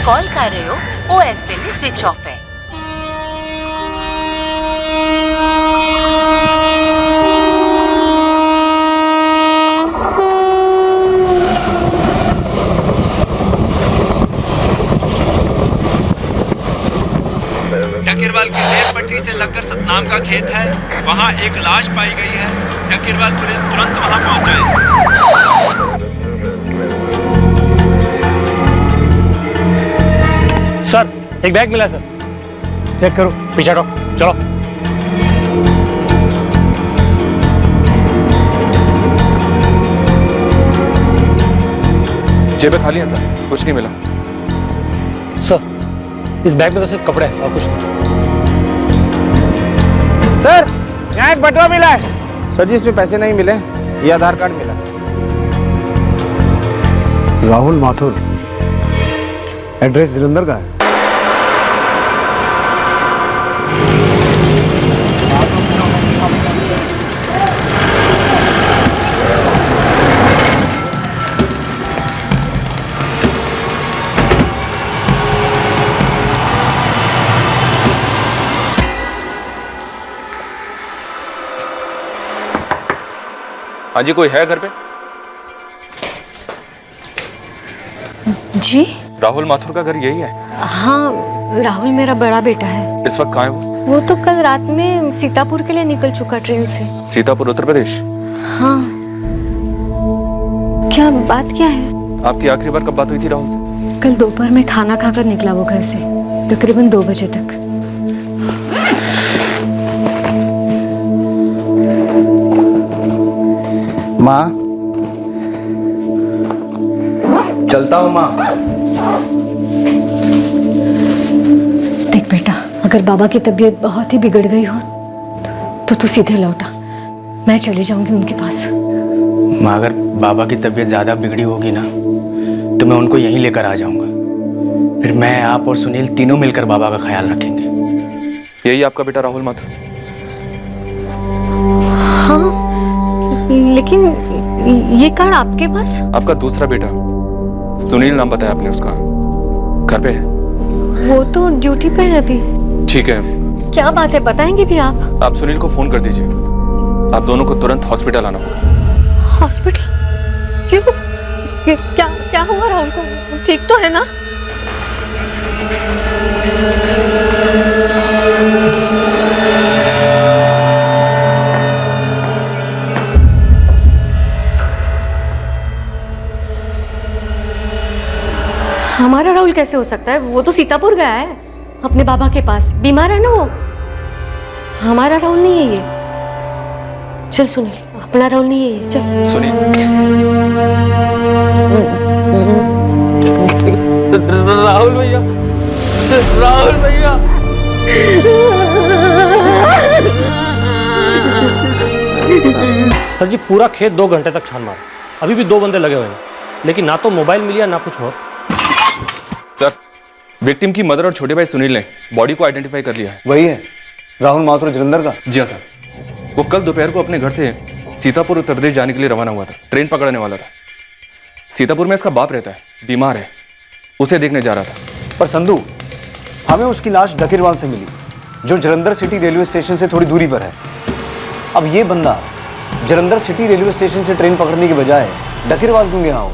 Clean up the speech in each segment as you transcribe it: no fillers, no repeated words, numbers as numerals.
Call कर रहे हो OS वेले स्विच ऑफ है। डकेरवाल की रेल पटरी से लगकर सतनाम का खेत है, वहाँ एक लाश पाई गई है। डकेरवाल पुलिस तुरंत वहाँ पहुँच जाए। सर एक बैग मिला है सर, चेक करो, पीछे हटो, चलो। जेबें खाली हैं सर, कुछ नहीं मिला। सर इस बैग में तो सिर्फ कपड़े हैं और कुछ नहीं। सर यहाँ एक बटुआ मिला है। सर जी इसमें पैसे नहीं मिले, ये आधार कार्ड मिला। राहुल माथुर, एड्रेस जलंधर का है। हाँ जी, कोई है घर पे? जी राहुल माथुर का घर यही है? हाँ, राहुल मेरा बड़ा बेटा है। इस वक्त कहाँ है वो तो कल रात में सीतापुर के लिए निकल चुका ट्रेन से। सीतापुर, उत्तर प्रदेश? हाँ, क्या बात क्या है? आपकी आखिरी बार कब बात हुई थी राहुल से? कल दोपहर में खाना खाकर निकला वो घर से, तकरीबन 2 बजे तक। माँ, चलता हूँ माँ। देख बेटा, अगर बाबा की तबीयत बहुत ही बिगड़ गई हो तो तू सीधे लौटा, मैं चली जाऊंगी उनके पास। माँ, अगर बाबा की तबीयत ज़्यादा बिगड़ी होगी ना तो मैं उनको यहीं लेकर आ जाऊंगा। फिर मैं, आप और सुनील तीनों मिलकर बाबा का ख्याल रखेंगे। यही आपका बेटा राहुल माथुर? हाँ, लेकिन ये कार्ड आपके पास? आपका दूसरा बेटा सुनील नाम बताया आपने, उसका घर पे है? वो तो ड्यूटी पे है अभी। ठीक है। क्या बात है, बताएंगे भी आप? आप सुनील को फोन कर दीजिए, आप दोनों को तुरंत हॉस्पिटल आना होगा। हॉस्पिटल? क्यों? क्या क्या हुआ राहुल को? ठीक तो है ना? हमारा राहुल कैसे हो सकता है? वो तो सीतापुर गया है अपने बाबा के पास, बीमार है ना वो। हमारा राहुल नहीं है ये। चल सुनील, अपना राहुल नहीं है ये, चल। सुनील, राहुल भैया, राहुल भैया। सर जी पूरा खेत 2 घंटे तक छान मारा, अभी भी 2 बंदे लगे हुए हैं, लेकिन ना तो मोबाइल मिली ना कुछ और। सर विक्टिम की मदर और छोटे भाई सुनील ने बॉडी को आइडेंटिफाई कर लिया है। वही है राहुल माथुर, जलंधर का? जी हाँ सर, वो कल दोपहर को अपने घर से सीतापुर उत्तर प्रदेश जाने के लिए रवाना हुआ था, ट्रेन पकड़ने वाला था। सीतापुर में इसका बाप रहता है, बीमार है, उसे देखने जा रहा था। पर संधू, हमें उसकी लाश डकेरवाल से मिली, जो जलंधर सिटी रेलवे स्टेशन से थोड़ी दूरी पर है। अब ये बंदा जलंधर सिटी रेलवे स्टेशन से ट्रेन पकड़ने के बजाय डकेरवाल क्यों गया हो?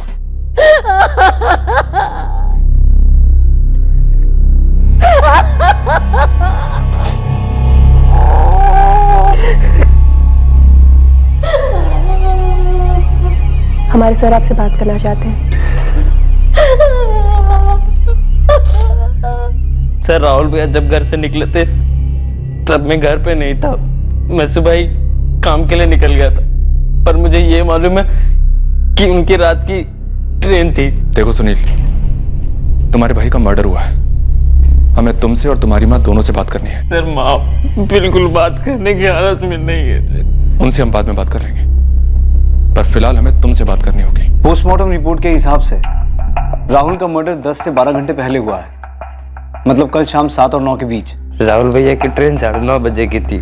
हमारे सर आपसे बात करना चाहते हैं। सर राहुल भैया जब घर से निकले थे तब मैं घर पे नहीं था, मैं सुबह ही काम के लिए निकल गया था, पर मुझे ये मालूम है कि उनकी रात की ट्रेन थी। देखो सुनील, तुम्हारे भाई का मर्डर हुआ है, हमें तुमसे और तुम्हारी माँ दोनों से बात करनी है। सर माँ बिल्कुल बात करने की हालत में नहीं है। उनसे हम बाद में बात कर लेंगे, पर फिलहाल हमें तुमसे बात करनी होगी। पोस्टमार्टम रिपोर्ट के हिसाब से राहुल का मर्डर 10 से 12 घंटे पहले हुआ है, मतलब कल शाम 7 और 9 के बीच। राहुल भैया की ट्रेन 9:30 बजे की थी,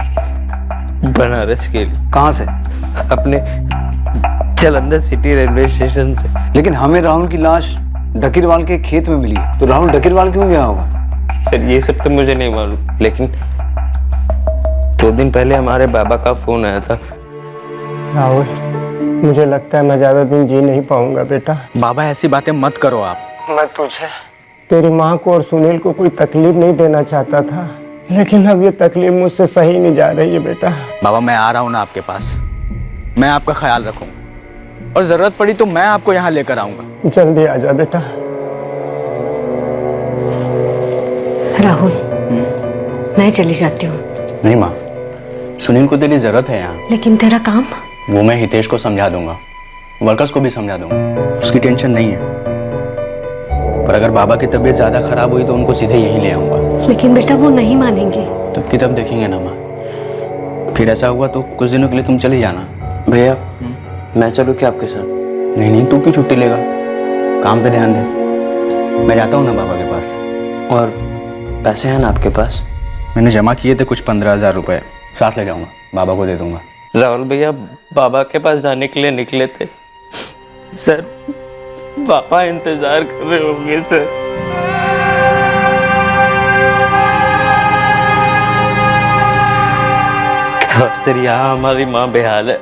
बनारस के लिए। कहाँ से? अपने जलंधर सिटी रेलवे स्टेशन से। लेकिन हमें राहुल की लाश डकीरवाल के खेत में मिली है, तो राहुल डकीरवाल क्यों गया होगा? सर ये सब तो मुझे नहीं मालूम, लेकिन 2 दिन पहले हमारे बाबा का फोन आया था। राहुल, मुझे लगता है मैं ज्यादा दिन जी नहीं पाऊंगा बेटा। बाबा ऐसी बातें मत करो आप। मैं तुझे, तेरी माँ को और सुनील को कोई तकलीफ नहीं देना चाहता था, लेकिन अब ये तकलीफ मुझसे सही नहीं जा रही है बेटा। बाबा मैं आ रहा हूँ ना आपके पास, मैं आपका ख्याल रखूंगा और जरूरत पड़ी तो मैं आपको यहाँ लेकर आऊंगा। जल्दी आ जा बेटा। राहुल, मैं चली जाती हूँ। नहीं माँ, सुनील को तेरी जरूरत है यहाँ। लेकिन तेरा काम? वो मैं हितेश को समझा दूंगा, वर्कर्स को भी समझा दूंगा, उसकी टेंशन नहीं है। पर अगर बाबा की तबीयत ज्यादा खराब हुई तो उनको सीधे यहीं ले आऊंगा। लेकिन बेटा वो नहीं मानेंगे। तब की तब देखेंगे ना माँ। फिर ऐसा हुआ तो कुछ दिनों के लिए तुम चली जाना। भैया मैं चलूँ क्या आपके साथ? नहीं नहीं, तू क्यों छुट्टी लेगा, काम पे ध्यान दे। मैं जाता हूँ ना बाबा के पास। और पैसे हैं ना आपके पास? मैंने जमा किए थे कुछ 15,000 रुपए, साथ ले जाऊंगा, बाबा को दे दूंगा। राहुल भैया बाबा के पास जाने के लिए निकले थे सर, पापा इंतजार कर रहे होंगे सर। और सर यहाँ हमारी माँ बेहाल है।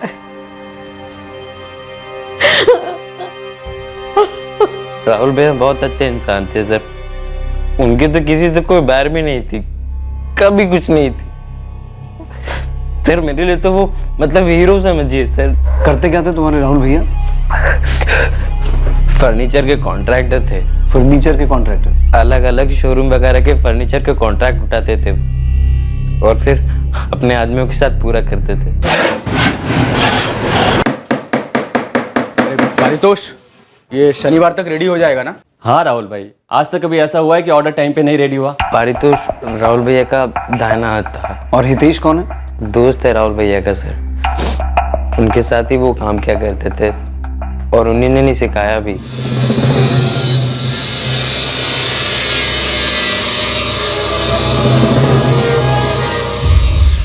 राहुल भैया बहुत अच्छे इंसान थे सर, उनकी तो किसी से कोई बैर भी नहीं थी, कभी कुछ नहीं थी सर। मेरे लिए तो वो मतलब हीरो समझिए सर। करते क्या थे तुम्हारे राहुल भैया? फर्नीचर के कॉन्ट्रैक्टर थे। फर्नीचर के कॉन्ट्रैक्टर? अलग अलग शोरूम वगैरह के फर्नीचर के कॉन्ट्रैक्ट उठाते थे और फिर अपने आदमियों के साथ पूरा करते थे। पारितोष, ये शनिवार तक रेडी हो जाएगा ना? हाँ राहुल भाई, आज तक कभी ऐसा हुआ है कि ऑर्डर टाइम पे नहीं रेडी हुआ? पारितोष राहुल भैया का दाहिना हाथ था। और हितेश कौन है? दोस्त है राहुल भैया का सर, उनके साथ ही वो काम किया करते थे और उन्हीं ने नहीं सिखाया भी।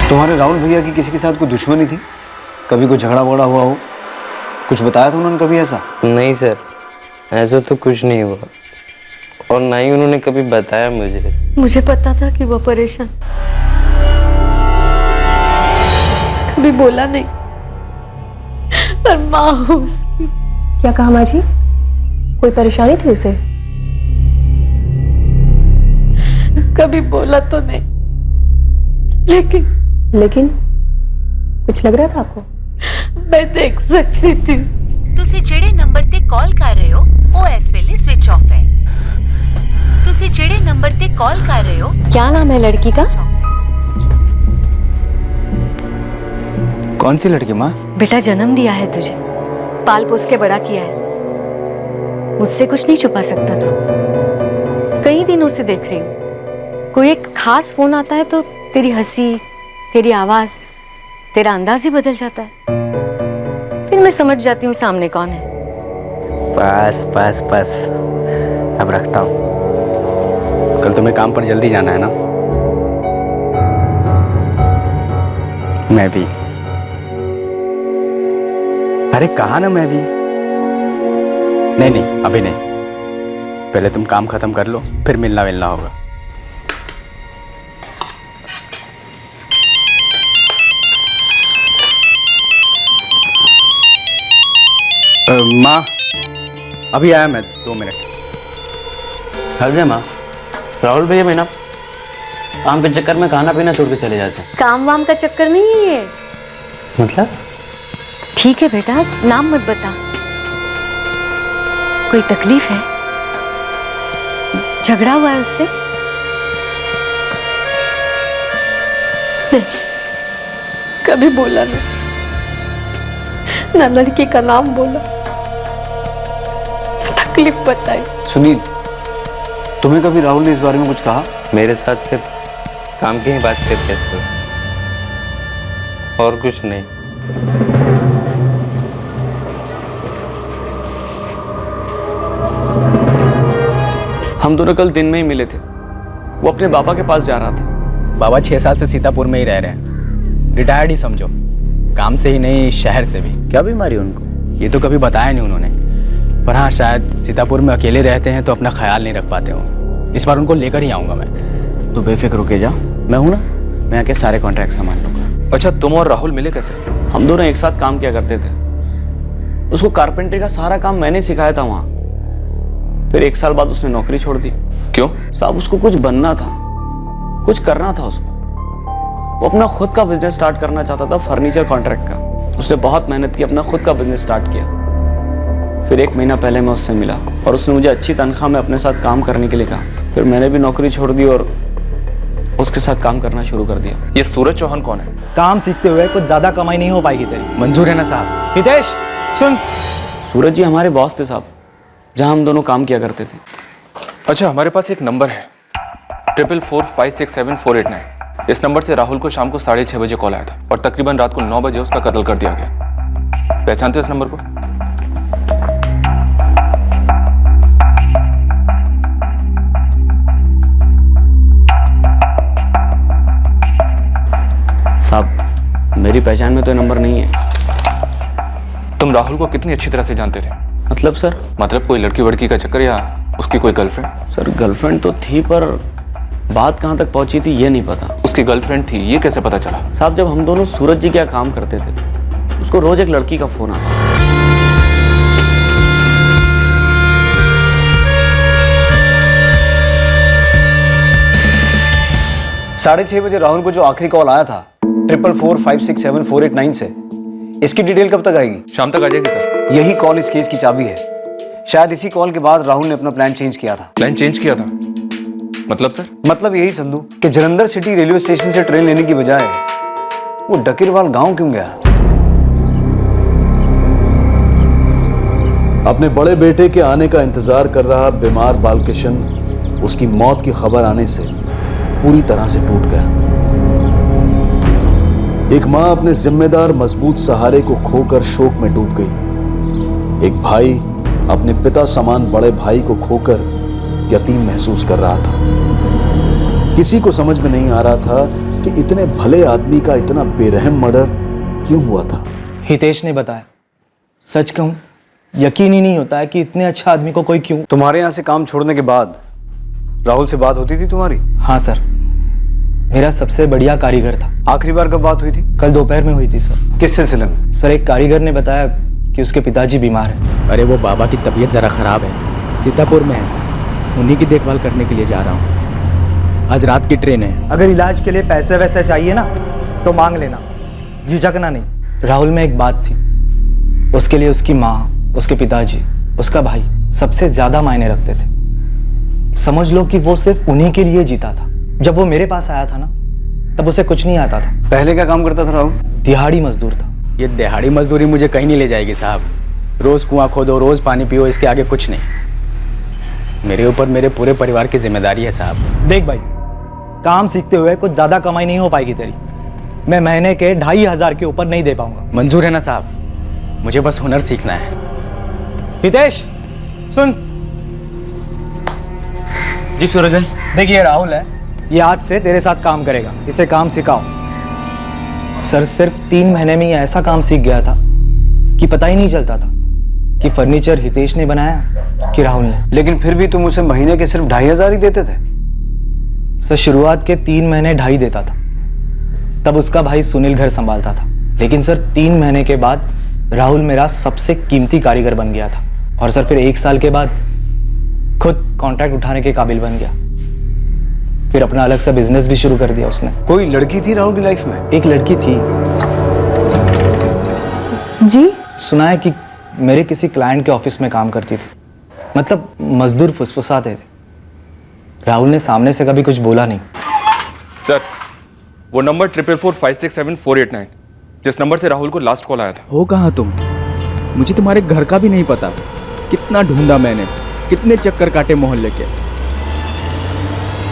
तुम्हारे राहुल भैया की किसी के साथ कोई दुश्मनी थी? कभी कोई झगड़ा वगड़ा हुआ हो? कुछ बताया था उन्होंने कभी ऐसा? नहीं सर, ऐसा तो कुछ नहीं हुआ और ना ही उन्होंने कभी बताया मुझे। मुझे पता था कि वो परेशान, कभी बोला नहीं, पर माँ उसकी। क्या कहा माँ जी? कोई परेशानी थी उसे? कभी बोला तो नहीं, लेकिन कुछ लग रहा था आपको? मैं देख सकती थी। ਤੁਸੀਂ ਜਿਹੜੇ ਨੰਬਰ ਤੇ ਕਾਲ ਕਰ ਰਹੇ ਹੋ ਉਹ ਇਸ ਵੇਲੇ ਸਵਿਚ ਆਫ ਹੈ। ਤੁਸੀਂ ਜਿਹੜੇ ਨੰਬਰ ਤੇ ਕਾਲ ਕਰ ਰਹੇ ਹੋ। क्या नाम है लड़की का? कौन सी लड़की माँ? बेटा जन्म दिया है तुझे, पाल पोस के बड़ा किया है, मुझसे कुछ नहीं छुपा सकता तू। कई दिनों से देख रही हूँ, कोई एक खास फोन आता है तो तेरी हंसी, तेरी आवाज, तेरा अंदाज ही बदल जाता है। फिर मैं समझ जाती हूँ सामने कौन है। बस बस बस, अब रखता हूँ। कल तुम्हें काम पर जल्दी जाना है ना? मैं भी। अरे कहा ना मैं भी। नहीं नहीं अभी नहीं, पहले तुम काम खत्म कर लो, फिर मिलना मिलना होगा। माँ अभी आया मैं, 2 मिनट। हर गए माँ। राहुल भैया मैं ना काम के चक्कर में खाना पीना छोड़ के चले जाते हैं। काम वाम का चक्कर नहीं है ये। मतलब? ठीक है बेटा, नाम मत बता। कोई तकलीफ है? झगड़ा हुआ है उससे? नहीं, कभी बोला नहीं, ना लड़की का नाम बोला, तकलीफ बताई। सुनील, तुम्हें कभी राहुल ने इस बारे में कुछ कहा? मेरे साथ सिर्फ काम की ही बात करते थे और कुछ नहीं। हम दोनों कल दिन में ही मिले थे, वो अपने बाबा के पास जा रहा था। बाबा 6 साल से सीतापुर में ही रह रहे हैं, रिटायर्ड ही समझो, काम से ही नहीं शहर से भी। क्या बीमारी उनको? ये तो कभी बताया नहीं उन्होंने, पर हाँ, शायद सीतापुर में अकेले रहते हैं तो अपना ख्याल नहीं रख पाते हो। इस बार उनको लेकर ही आऊँगा मैं। तो बेफिक्र होके जा, मैं हूँ ना, मैं आके सारे कॉन्ट्रैक्ट संभाल लूँगा। अच्छा, तुम और राहुल मिले कैसे? हम दोनों एक साथ काम किया करते थे। उसको कारपेंटरी का सारा काम मैंने सिखाया था वहाँ। फिर 1 साल बाद उसने नौकरी छोड़ दी। क्यों? साहब, उसको कुछ बनना था, कुछ करना था उसको। वो अपना खुद का बिजनेस स्टार्ट करना चाहता था, फर्नीचर कॉन्ट्रैक्ट का। उसने बहुत मेहनत की, अपना खुद का बिजनेस स्टार्ट किया। फिर 1 महीना पहले मैं उससे मिला और उसने मुझे अच्छी तनख्वाह में अपने साथ काम करने के लिए कहा। फिर मैंने भी नौकरी छोड़ दी और उसके साथ काम करना शुरू कर दिया। ये सूरज चौहान कौन है? काम सीखते हुए कुछ ज्यादा कमाई नहीं हो पाएगी तेरी। मंजूर है ना साहब? हितेश सुन, सूरज जी हमारे बॉस थे साहब, जहां हम दोनों काम किया करते थे। अच्छा, हमारे पास एक नंबर है 4445674889। इस नंबर से राहुल को शाम को 6:30 बजे कॉल आया था और तकरीबन रात को 9 बजे उसका कत्ल कर दिया गया। पहचानते हो इस नंबर को? साहब, मेरी पहचान में तो ये नंबर नहीं है। तुम राहुल को कितनी अच्छी तरह से जानते थे? मतलब सर? मतलब कोई लड़की वड़की का चक्कर या उसकी कोई गर्लफ्रेंड? सर, गर्लफ्रेंड तो थी, पर बात कहाँ तक पहुंची थी ये नहीं पता। उसकी गर्लफ्रेंड थी, ये कैसे पता चला? साहब, जब हम दोनों सूरज जी क्या काम करते थे, उसको रोज एक लड़की का फोन आता। 6:30 बजे राहुल को जो आखिरी कॉल आया था 4445674889 से, इसकी डिटेल कब तक आएगी? शाम तक आ जाएगी सर। यही कॉल इस केस की चाबी है। शायद इसी कॉल के बाद राहुल ने अपना प्लान चेंज किया था। प्लान चेंज किया था? मतलब सर? मतलब यही संधू कि जलंधर सिटी रेलवे स्टेशन से ट्रेन लेने की बजाय वो डकीरवाल गांव क्यों गया? अपने बड़े बेटे के आने का इंतजार कर रहा बीमार बालकिशन उसकी मौत की खबर आने से पूरी तरह से टूट गया। एक मां अपने जिम्मेदार मजबूत सहारे को खोकर शोक में डूब गई। एक भाई अपने पिता समान बड़े भाई को खोकर यतीम महसूस कर रहा था। किसी को समझ में नहीं आ रहा था कि इतने भले आदमी का इतना बेरहम मर्डर क्यों हुआ था। हितेश ने बताया। सच कहूं, यकीन ही नहीं होता है कि इतने अच्छा आदमी को कोई क्यों। तुम्हारे यहां से काम छोड़ने के बाद राहुल से बात होती थी तुम्हारी? हाँ सर, मेरा सबसे बढ़िया कारीगर था। आखिरी बार कब बात हुई थी? कल दोपहर में हुई थी सर। किस सिलसिले में? सर, एक कारीगर ने बताया कि उसके पिताजी बीमार हैं। अरे वो बाबा की तबीयत ज़रा ख़राब है, सीतापुर में है, उन्हीं की देखभाल करने के लिए जा रहा हूँ। आज रात की ट्रेन है। अगर इलाज के लिए पैसे वैसे चाहिए ना तो मांग लेना, झिझकना नहीं। राहुल में एक बात थी, उसके लिए उसकी माँ, उसके पिताजी, उसका भाई सबसे ज्यादा मायने रखते थे। समझ लो कि वो सिर्फ उन्हीं के लिए जीता था। जब वो मेरे पास आया था ना, तब उसे कुछ नहीं आता था। पहले क्या काम करता था राहुल? दिहाड़ी मजदूर था। ये दिहाड़ी मजदूरी मुझे कहीं नहीं ले जाएगी साहब। रोज कुआं खोदो, रोज पानी पियो, इसके आगे कुछ नहीं। मेरे ऊपर मेरे पूरे परिवार की जिम्मेदारी है साहब। देख भाई, काम सीखते हुए कुछ ज्यादा कमाई नहीं हो पाएगी तेरी। मैं महीने के 2500 के ऊपर नहीं दे पाऊंगा। मंजूर है ना साहब? मुझे बस हुनर सीखना है। हितेश सुन। जी सूरज भाई। देखिए, राहुल है, ये आज से तेरे साथ काम करेगा। इसे काम सिखाओ। सर, सिर्फ 3 महीने में ये ऐसा काम सीख गया था कि पता ही नहीं चलता था कि फर्नीचर हितेश ने बनाया कि राहुल ने। लेकिन फिर भी तुम उसे महीने के सिर्फ 2500 ही देते थे? सर, शुरुआत के 3 महीने 2.5 देता था, तब उसका भाई सुनील घर संभालता था। लेकिन सर, 3 महीने के बाद राहुल मेरा सबसे कीमती कारीगर बन गया था। और सर, फिर 1 साल के बाद खुद कॉन्ट्रैक्ट उठाने के काबिल बन गया। फिर अपना अलग सा बिजनेस भी शुरू कर दिया उसने। कोई लड़की थी राहुल की लाइफ में? एक लड़की थी जी। सुना है कि मेरे किसी क्लाइंट के ऑफिस में काम करती थी। मतलब मजदूर फुसफुसाते थे। राहुल ने सामने से कभी कुछ बोला नहीं। सर, वो नंबर 4445674889 जिस नंबर से राहुल को लास्ट कॉल आया था। हो कहाँ तुम? मुझे तुम्हारे घर का भी नहीं पता। कितना ढूंढा मैंने, कितने चक्कर काटे मोहल्ले के।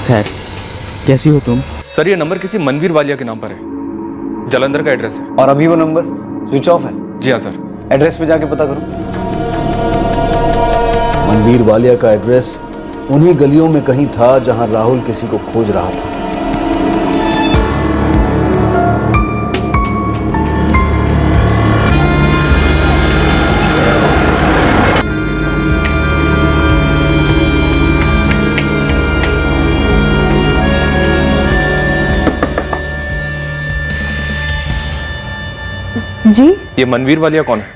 खैर, कैसी हो तुम? सर, ये नंबर किसी मनवीर वालिया के नाम पर है। जलंधर का एड्रेस है। और अभी वो नंबर स्विच ऑफ है? जी हाँ सर। एड्रेस पे जाके पता करो। मनवीर वालिया का एड्रेस उन्हीं गलियों में कहीं था जहां राहुल किसी को खोज रहा था। जी ये मनवीर वालिया कौन है?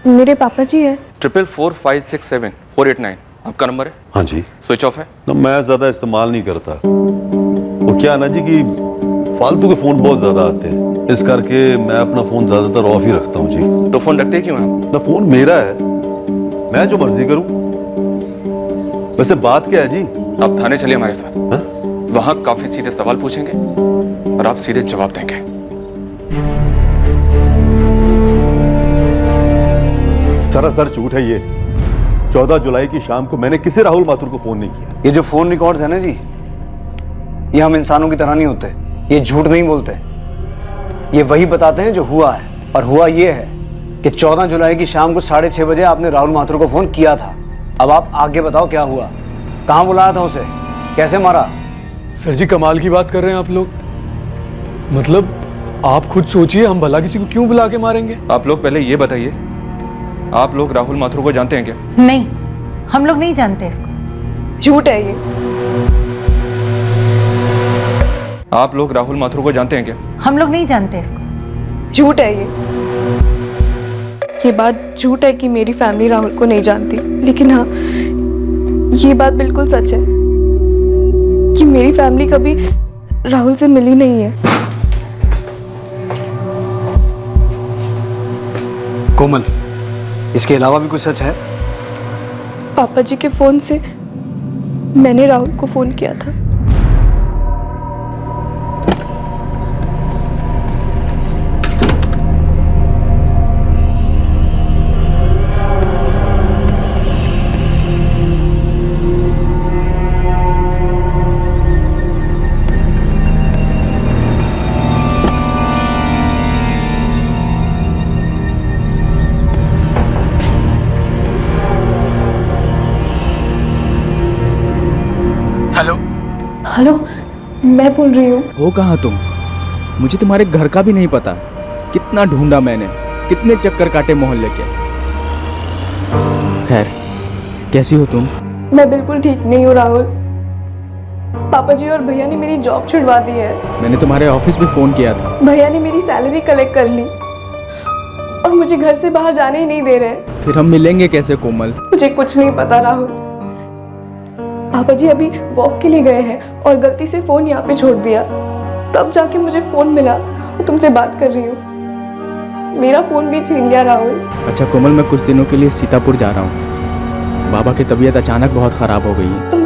मेरे पापा जी है। 444567 आपका नंबर है? हाँ जी। स्विच ऑफ है? ना मैं ज़्यादा इस्तेमाल नहीं करता। वो क्या है ना जी कि फालतू के फ़ोन बहुत ज़्यादा आते हैं, इस करके मैं अपना फ़ोन ज़्यादातर ऑफ ही रखता हूँ जी। तो फ़ोन रखते क्यों हैं आप? ना फ़ोन मेरा है, मैं जो मर्जी करूँ। वैसे बात क्या है जी? आप थाने चलिए हमारे साथ। वहाँ काफी सीधे सवाल पूछेंगे और आप सीधे जवाब देंगे। सरासर झूठ है ये। 14 जुलाई की शाम को मैंने किसी राहुल माथुर को फोन नहीं किया। ये जो फोन रिकॉर्ड्स है ना जी, ये हम इंसानों की तरह नहीं होते। ये झूठ नहीं बोलते, ये वही बताते हैं जो हुआ है। और हुआ ये है कि 14 जुलाई की शाम को 6:30 बजे आपने राहुल माथुर को फोन किया था। अब आप आगे बताओ क्या हुआ, कहाँ बुलाया था उसे, कैसे मारा? सर जी कमाल की बात कर रहे हैं आप लोग। मतलब आप खुद सोचिए, हम भला किसी को क्यों बुला के मारेंगे? आप लोग पहले ये बताइए, आप लोग राहुल माथुर को जानते हैं क्या? नहीं, हम लोग नहीं जानते इसको। झूठ है ये। आप लोग राहुल माथुर को जानते हैं क्या? हम लोग नहीं जानते इसको। झूठ है ये। ये बात झूठ है कि मेरी फैमिली राहुल को नहीं जानती, लेकिन हाँ ये बात बिल्कुल सच है कि मेरी फैमिली कभी राहुल से मिली नहीं है। कोमल, इसके अलावा भी कुछ सच है? पापा जी के फोन से मैंने राहुल को फोन किया था। हेलो, मैं बोल रही हूँ। हो कहाँ तुम? मुझे तुम्हारे घर का भी नहीं पता। कितना ढूंढा मैंने, कितने चक्कर काटे मोहल्ले के। खैर, कैसी हो तुम? मैं बिल्कुल ठीक नहीं हूँ राहुल। पापा जी और भैया ने मेरी जॉब छुड़वा दी है। मैंने तुम्हारे ऑफिस में फोन किया था। भैया ने मेरी सैलरी कलेक्ट कर ली और मुझे घर से बाहर जाने ही नहीं दे रहे। फिर हम मिलेंगे कैसे कोमल? मुझे कुछ नहीं पता राहुल। पापा जी अभी वॉक के लिए गए हैं और गलती से फोन यहाँ पे छोड़ दिया, तब जाके मुझे फोन मिला और तुमसे बात कर रही हूँ। मेरा फोन भी छीन गया राहुल। अच्छा कोमल, मैं कुछ दिनों के लिए सीतापुर जा रहा हूँ। बाबा की तबीयत अचानक बहुत खराब हो गई है। तुम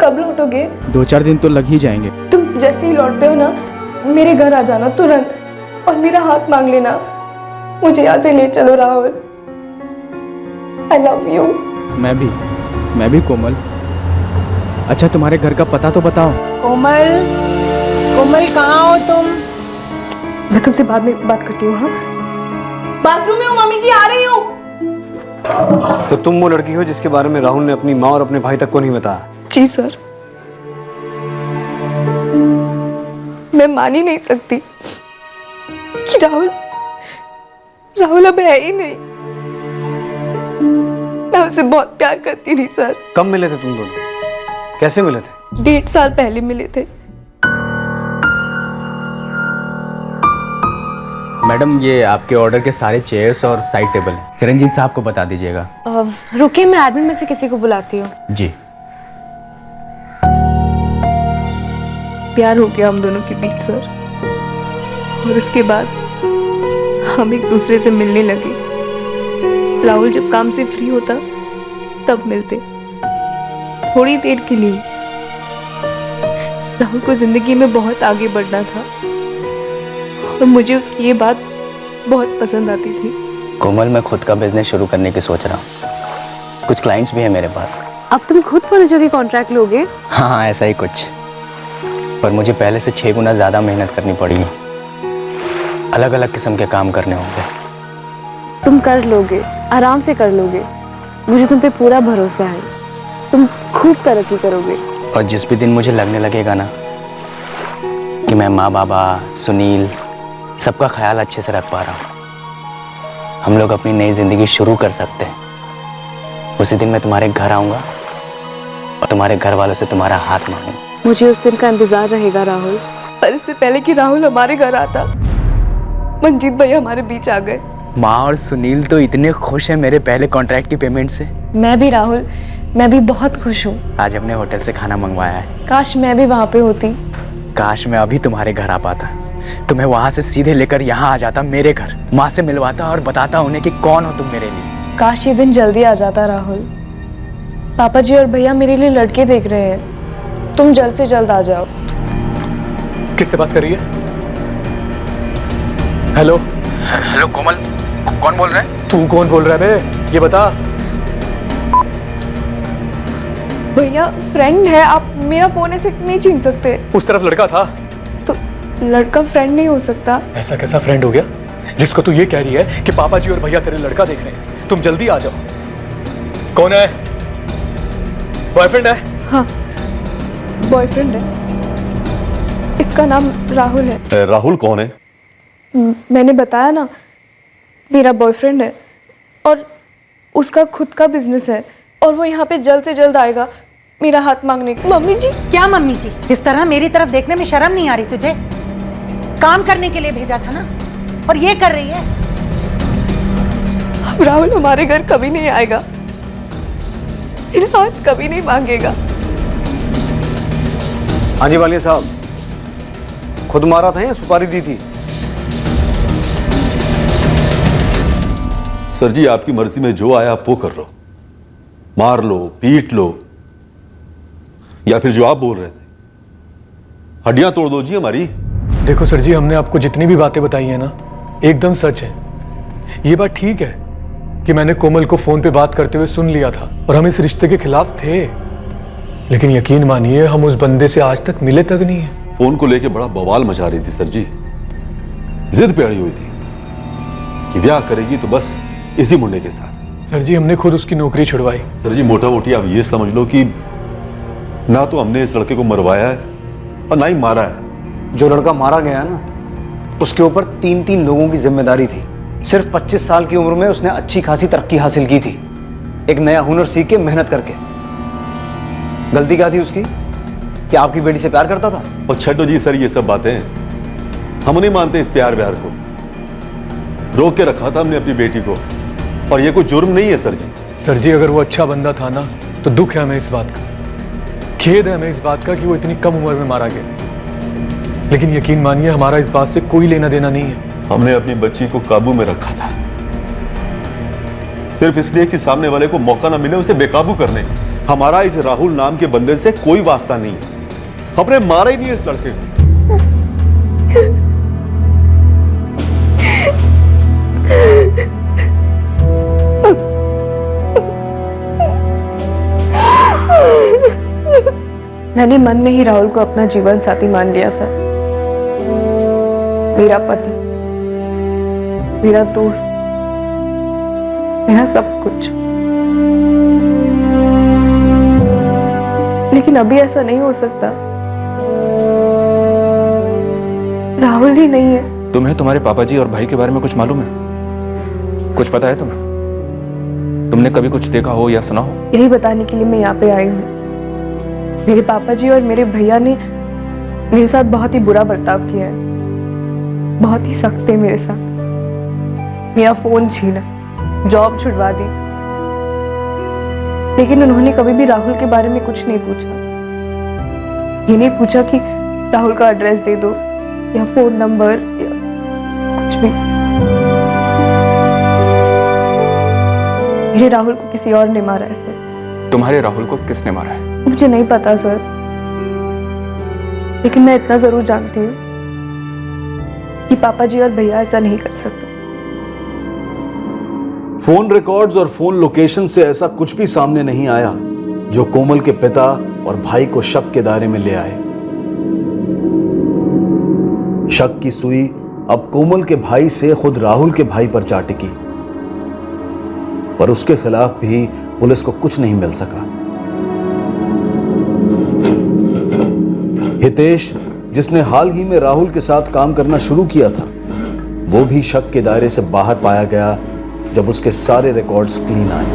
कब लौटोगे? 2-4 दिन तो लग ही जाएंगे। तुम जैसे ही लौटते हो ना, मेरे घर आ जाना तुरंत और मेरा हाथ मांग लेना। मुझे यहाँ से ले चलो राहुल। I love you। मैं भी कोमल। अच्छा तुम्हारे घर का पता तो बताओ। कोमल, कोमल कहाँ हो तुम? मैं तुमसे बाद में बात करती हूँ। हाँ, बाथरूम में हूँ मम्मी जी, आ रही हूँ। तो तुम वो लड़की हो जिसके बारे में राहुल ने अपनी माँ और अपने भाई तक को नहीं बताया? जी सर। मैं मान ही नहीं सकती कि राहुल अब है ही नहीं। मैं उसे बहुत प्यार करती थी सर। कब मिले थे तुम दोनों? कैसे मिले थे? 1.5 साल पहले मिले थे। मैडम ये आपके ऑर्डर के सारे चेयर्स और साइड टेबल चिरंजीत साहब को बता दीजिएगा। रुकिए, मैं एडमिन में से किसी को बुलाती हूँ। जी। प्यार हो गया हम दोनों के बीच सर, और उसके बाद हम एक दूसरे से मिलने लगे। राहुल जब काम से फ्री होता तब मिलते, थोड़ी देर के लिए। राहुल को जिंदगी में बहुत आगे बढ़ना था और मुझे उसकी ये बात बहुत पसंद आती थी। कोमल, मैं खुद का बिजनेस शुरू करने की सोच रहा हूँ। कुछ क्लाइंट्स भी हैं मेरे पास। अब तुम खुद फर्नीचर की कॉन्ट्रैक्ट लोगे? हाँ, ऐसा ही कुछ। पर मुझे पहले से 6 गुना ज़्यादा मेहनत करनी पड़ेगी। अलग अलग किस्म के काम करने होंगे। तुम कर लोगे, आराम से कर लोगे। मुझे तुम पे पूरा भरोसा है। तुम खूब तरक्की करोगे। और जिस भी दिन मुझे लगने लगेगा ना कि मैं माँ बाबा, सुनील, सबका ख्याल अच्छे से रख पा रहा हूँ, हम लोग अपनी नई जिंदगी शुरू कर सकते हैं, उसी दिन मैं तुम्हारे घर आऊँगा और तुम्हारे घर वालों से तुम्हारा हाथ मांगूंगा। मुझे उस दिन का इंतजार रहेगा राहुल। पर इससे पहले कि राहुल हमारे घर आता, मंजीत भैया हमारे बीच आ गए। माँ और सुनील तो इतने खुश हैं मेरे पहले कॉन्ट्रैक्ट की पेमेंट से। मैं भी राहुल, मैं भी बहुत खुश हूँ। आज हमने होटल से खाना मंगवाया है। काश मैं भी वहाँ पे होती। काश मैं अभी तुम्हारे घर आ पाता, तुम्हें वहाँ से सीधे लेकर यहाँ आ जाता मेरे घर, माँ से मिलवाता और बताता उन्हें कि कौन हो तुम मेरे लिए। काश ये दिन जल्दी आ जाता राहुल। पापा जी और भैया मेरे लिए लड़के देख रहे हैं, तुम जल्द से जल्द आ जाओ। किससे बात कर रही है? हेलो हेलो कोमल, कौन बोल रहा है? तू कौन बोल रहा है बे? ये बता। भैया फ्रेंड है, आप मेरा फोन ऐसे नहीं छीन सकते। उस तरफ लड़का था तो लड़का फ्रेंड नहीं हो सकता। ऐसा कैसा फ्रेंड हो गया जिसको तू ये कह रही है कि पापा जी और भैया तेरे लड़का देख रहे हैं, तुम जल्दी आ जाओ। कौन है? बॉयफ्रेंड है? हाँ बॉयफ्रेंड है, इसका नाम राहुल है। राहुल कौन है? मैंने बताया ना, मेरा बॉयफ्रेंड है और उसका खुद का बिजनेस है और वो यहाँ पे जल्द से जल्द आएगा मेरा हाथ मांगने। मम्मी जी। क्या मम्मी जी? इस तरह मेरी तरफ देखने में शर्म नहीं आ रही तुझे? काम करने के लिए भेजा था ना, और ये कर रही है। अब राहुल हमारे घर कभी नहीं आएगा, मेरा हाथ कभी नहीं मांगेगा। हाँ जी वालिया साहब, खुद मारा था या सुपारी दी थी? सर जी, आपकी मर्जी में जो आया आप वो कर लो, मार लो, पीट लो, या फिर जो आप बोल रहे थे हड्डियां तोड़ दो जी हमारी। देखो सर जी, हमने आपको जितनी भी बातें बताई है ना, एकदम सच है। ये बात ठीक है कि मैंने कोमल को फोन पे बात करते हुए सुन लिया था और हम इस रिश्ते के खिलाफ थे, लेकिन यकीन मानिए हम उस बंदे से आज तक मिले तक नहीं है। फोन को लेके बड़ा बवाल मचा रही थी सर जी, जिद पे अड़ी हुई थी कि ब्याह करेगी तो बस इसी मुंडे के साथ। सर जी, हमने खुद उसकी नौकरी छुड़वाई। सर जी, मोटा मोटी आप ये समझ लो कि ना तो हमने इस लड़के को मरवाया है और ना ही मारा है। जो लड़का मारा गया ना, उसके ऊपर 3 लोगों की जिम्मेदारी थी। सिर्फ 25 साल की उम्र में उसने अच्छी खासी तरक्की हासिल की थी, एक नया हुनर सीख के, मेहनत करके। गलती क्या थी उसकी कि आपकी बेटी से प्यार करता था? और छठो जी सर, ये सब बातें हम नहीं मानते। इस प्यार व्यार को रोक के रखा था हमने अपनी बेटी को, और ये कोई जुर्म नहीं है सर जी। सर जी, अगर वो अच्छा बंदा था ना तो दुख है हमें इस बात का, खेद है हमें इस बात का कि वो इतनी कम उम्र में मारा गया, लेकिन यकीन मानिए हमारा इस बात से कोई लेना देना नहीं है। हमने अपनी बच्ची को काबू में रखा था सिर्फ इसलिए कि सामने वाले को मौका ना मिले उसे बेकाबू करने का। हमारा इस राहुल नाम के बंदे से कोई वास्ता नहीं है, हमने मारा ही नहीं है इस लड़के को। मैंने मन में ही राहुल को अपना जीवन साथी मान लिया था, मेरा पति, मेरा दोस्त, मेरा सब कुछ। लेकिन अभी ऐसा नहीं हो सकता, राहुल ही नहीं है। तुम्हें तुम्हारे पापा जी और भाई के बारे में कुछ मालूम है? कुछ पता है तुम्हें? तुमने कभी कुछ देखा हो या सुना हो? यही बताने के लिए मैं यहाँ पे आई हूँ। मेरे पापा जी और मेरे भैया ने मेरे साथ बहुत ही बुरा बर्ताव किया है, बहुत ही सख्त है मेरे साथ। मेरा फोन छीना, जॉब छुड़वा दी, लेकिन उन्होंने कभी भी राहुल के बारे में कुछ नहीं पूछा। ये नहीं पूछा कि राहुल का एड्रेस दे दो या फोन नंबर या कुछ भी। मेरे राहुल को किसी और ने मारा है सर। तुम्हारे राहुल को किसने मारा है? मुझे नहीं पता सर, लेकिन मैं इतना जरूर जानती हूँ कि पापा जी और भैया ऐसा नहीं कर सकते। फोन रिकॉर्ड्स और फोन लोकेशन से ऐसा कुछ भी सामने नहीं आया जो कोमल के पिता और भाई को शक के दायरे में ले आए। शक की सुई अब कोमल के भाई से खुद राहुल के भाई पर जा टिकी, पर उसके खिलाफ भी पुलिस को कुछ नहीं मिल सका। हितेश, जिसने हाल ही में राहुल के साथ काम करना शुरू किया था, वो भी शक के दायरे से बाहर पाया गया जब उसके सारे रिकॉर्ड्स क्लीन आए।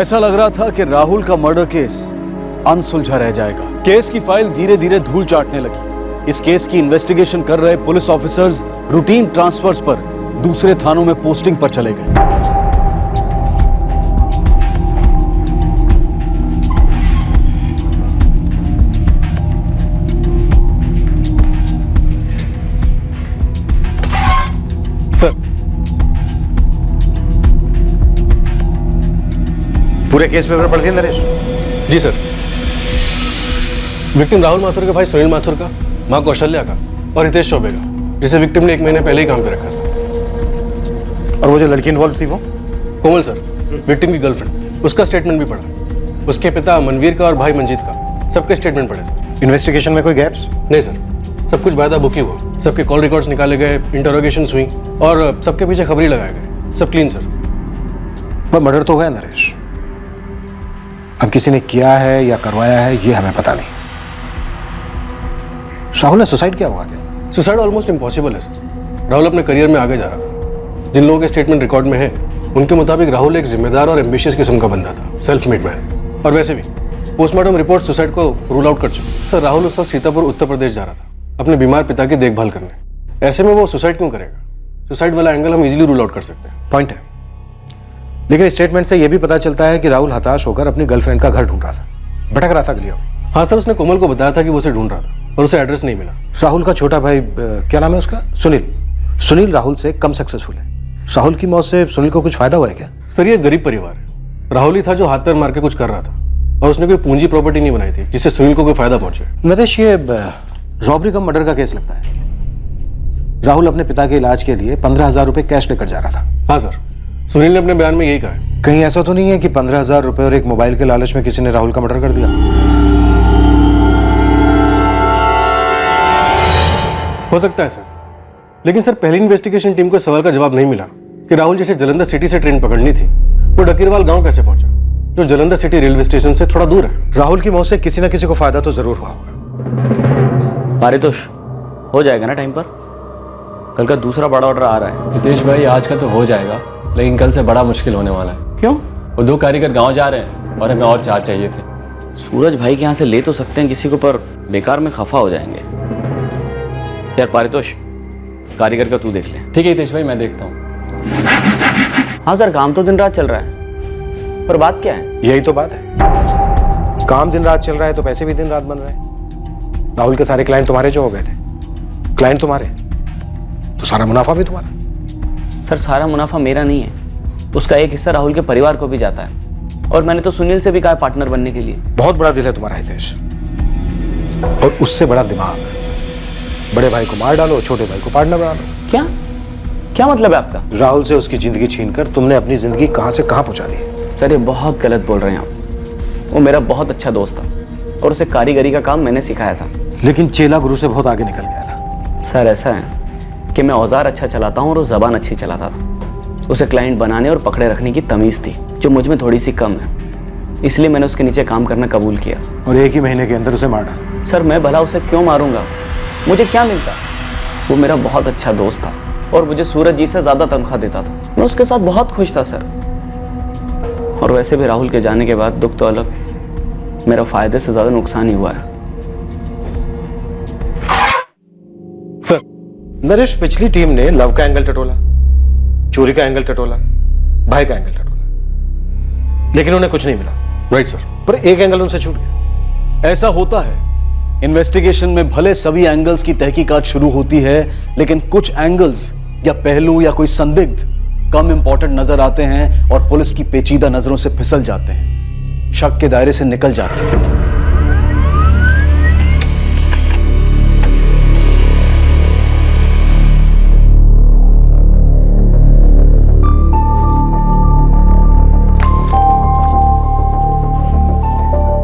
ऐसा लग रहा था कि राहुल का मर्डर केस अनसुलझा रह जाएगा, केस की फाइल धीरे धीरे धूल चाटने लगी। इस केस की इन्वेस्टिगेशन कर रहे पुलिस ऑफिसर्स रूटीन ट्रांसफर्स पर दूसरे थानों में पोस्टिंग पर चले गए। पूरे केस पेपर पढ़ दिए नरेश? जी सर। विक्टिम राहुल माथुर के भाई सुनील माथुर का, मां कौशल्या का और हितेश चौबे का, जिसे विक्टिम ने 1 महीने पहले ही काम पे रखा था। और वो जो लड़की इन्वॉल्व थी वो? कोमल सर, विक्टिम की गर्लफ्रेंड। उसका स्टेटमेंट भी पढ़ा। उसके पिता मनवीर का और भाई मंजीत का, सबके स्टेटमेंट पढ़े सर। इन्वेस्टिगेशन में कोई गैप्स? नहीं सर, सब कुछ बायदा बुक ही हुआ। सबके कॉल रिकॉर्ड्स निकाले गए, इंटरोगेशंस हुई और सबके पीछे खबरी लगाए गए। सब क्लीन सर। पर मर्डर तो हुआ है नरेश। अब किसी ने किया है या करवाया है ये हमें पता नहीं। राहुल ने सुसाइड किया होगा क्या? सुसाइड ऑलमोस्ट इम्पॉसिबल है सर। राहुल अपने करियर में आगे जा रहा था। जिन लोगों के स्टेटमेंट रिकॉर्ड में है उनके मुताबिक राहुल एक जिम्मेदार और एम्बिशियस किस्म का बंदा था, सेल्फ मेड मैन। और वैसे भी पोस्टमार्टम रिपोर्ट सुसाइड को रूल आउट कर चुकी। सर राहुल उस वक्त सीतापुर उत्तर प्रदेश जा रहा था अपने बीमार पिता की देखभाल करने। ऐसे में वो सुसाइड क्यों करेगा? सुसाइड वाला एंगल हम इजीली रूल आउट कर सकते हैं। पॉइंट है, लेकिन स्टेटमेंट से यह भी पता चलता है कि राहुल हताश होकर अपनी गर्लफ्रेंड का घर ढूंढ रहा था, भटक रहा था गलियों में। हाँ सर, उसने कोमल को बताया था कि वो उसे ढूंढ रहा था और उसे एड्रेस नहीं मिला। राहुल का छोटा भाई, क्या नाम है उसका? सुनील। सुनील राहुल से कम सक्सेसफुल है। राहुल की मौत से सुनील को कुछ फायदा हुआ है क्या? सर ये गरीब परिवार है। राहुल ही था जो हाथ पैर मार के कुछ कर रहा था और उसने कोई पूंजी प्रॉपर्टी नहीं बनाई थी जिससे सुनील को कोई फायदा पहुंचे। नरेश, ये रॉबरी कम मर्डर का केस लगता है। राहुल अपने पिता के इलाज के लिए 15,000 रुपए कैश लेकर जा रहा था। हाँ सर, सुनील ने अपने बयान में यही कहा है। कहीं ऐसा तो नहीं है कि 15,000 रुपए और एक मोबाइल के लालच में किसी ने राहुल का मर्डर कर दिया? हो सकता है सर, लेकिन सर पहली इन्वेस्टिगेशन टीम को इस सवाल का जवाब नहीं मिला कि राहुल जैसे जलंधर सिटी से ट्रेन पकड़नी थी वो डकीरवाल गांव कैसे पहुंचा, जो जलंधर सिटी रेलवे स्टेशन से थोड़ा दूर है। राहुल की मौत से किसी न किसी को फायदा तो जरूर हुआ होगा। पारितोष हो जाएगा ना टाइम पर? कल का दूसरा बड़ा ऑर्डर आ रहा है। हितेश भाई आज का तो हो जाएगा, लेकिन कल से बड़ा मुश्किल होने वाला है। क्यों? वो 2 कारीगर गांव जा रहे हैं और हमें और 4 चाहिए थे। सूरज भाई के यहाँ से ले तो सकते हैं किसी को, पर बेकार में खफा हो जाएंगे यार। पारितोष कारीगर का तू देख ले। ठीक है हितेश भाई, मैं देखता हूँ। हाँ सर, काम तो दिन रात चल रहा है, पर बात क्या है? यही तो बात है, काम दिन रात चल रहा है तो पैसे भी दिन रात बन रहे हैं। राहुल के सारे क्लाइंट तुम्हारे जो हो गए थे, क्लाइंट तुम्हारे तो सारा मुनाफा भी तुम्हारा। सर सारा मुनाफा मेरा नहीं है, उसका एक हिस्सा राहुल के परिवार को भी जाता है। और मैंने तो सुनील से भी कहा पार्टनर बनने के लिए। बहुत बड़ा दिल है तुम्हारा हितेश, और उससे बड़ा दिमाग। बड़े भाई को मार डालो, छोटे भाई को पार्टनर बना लो। क्या क्या मतलब है आपका? राहुल से उसकी जिंदगी छीनकर तुमने अपनी जिंदगी कहां से कहां पहुंचा दी। सर ये बहुत गलत बोल रहे हैं आप। वो मेरा बहुत अच्छा दोस्त था और उसे कारीगरी का काम मैंने सिखाया था। लेकिन चेला गुरु से बहुत आगे निकल गया था। सर ऐसा है कि मैं औजार अच्छा चलाता हूँ और वो जबान अच्छी चलाता था। उसे क्लाइंट बनाने और पकड़े रखने की तमीज़ थी जो मुझ में थोड़ी सी कम है, इसलिए मैंने उसके नीचे काम करना कबूल किया। और 1 ही महीने के अंदर उसे मार डाला। सर मैं भला उसे क्यों मारूंगा? मुझे क्या मिलता? वो मेरा बहुत अच्छा दोस्त था और मुझे सूरज जी से ज़्यादा तनख्वाह देता था। मैं उसके साथ बहुत खुश था सर। और वैसे भी राहुल के जाने के बाद दुख तो अलग, मेरा फायदे से ज़्यादा नुकसान ही हुआ है। सर नरेश, पिछली टीम ने लव का एंगल टटोला, चोरी का एंगल टटोला, भाई का एंगल टटोला, लेकिन उन्हें कुछ नहीं मिला। राइट सर, पर एक एंगल उनसे छूट गया। ऐसा होता है, इन्वेस्टिगेशन में भले सभी एंगल्स की तहकीकात शुरू होती है, लेकिन कुछ एंगल्स या पहलू या कोई संदिग्ध कम इंपॉर्टेंट नजर आते हैं और पुलिस की पेचीदा नजरों से फिसल जाते हैं, शक के दायरे से निकल जाते हैं।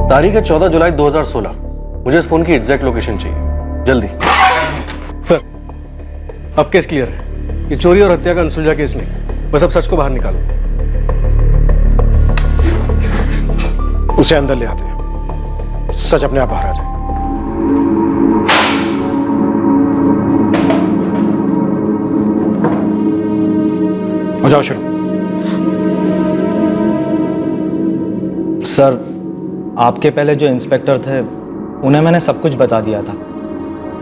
तारीख है 14 जुलाई 2016। मुझे इस फोन की एग्जैक्ट लोकेशन चाहिए, जल्दी। सर अब केस क्लियर है, ये चोरी और हत्या का अनसुलझा केस नहीं, बस अब सच को बाहर निकालो। उसे अंदर ले आते हैं, सच अपने आप बाहर आ जाए। हो जाओ शुरू। सर आपके पहले जो इंस्पेक्टर थे उन्हें मैंने सब कुछ बता दिया था।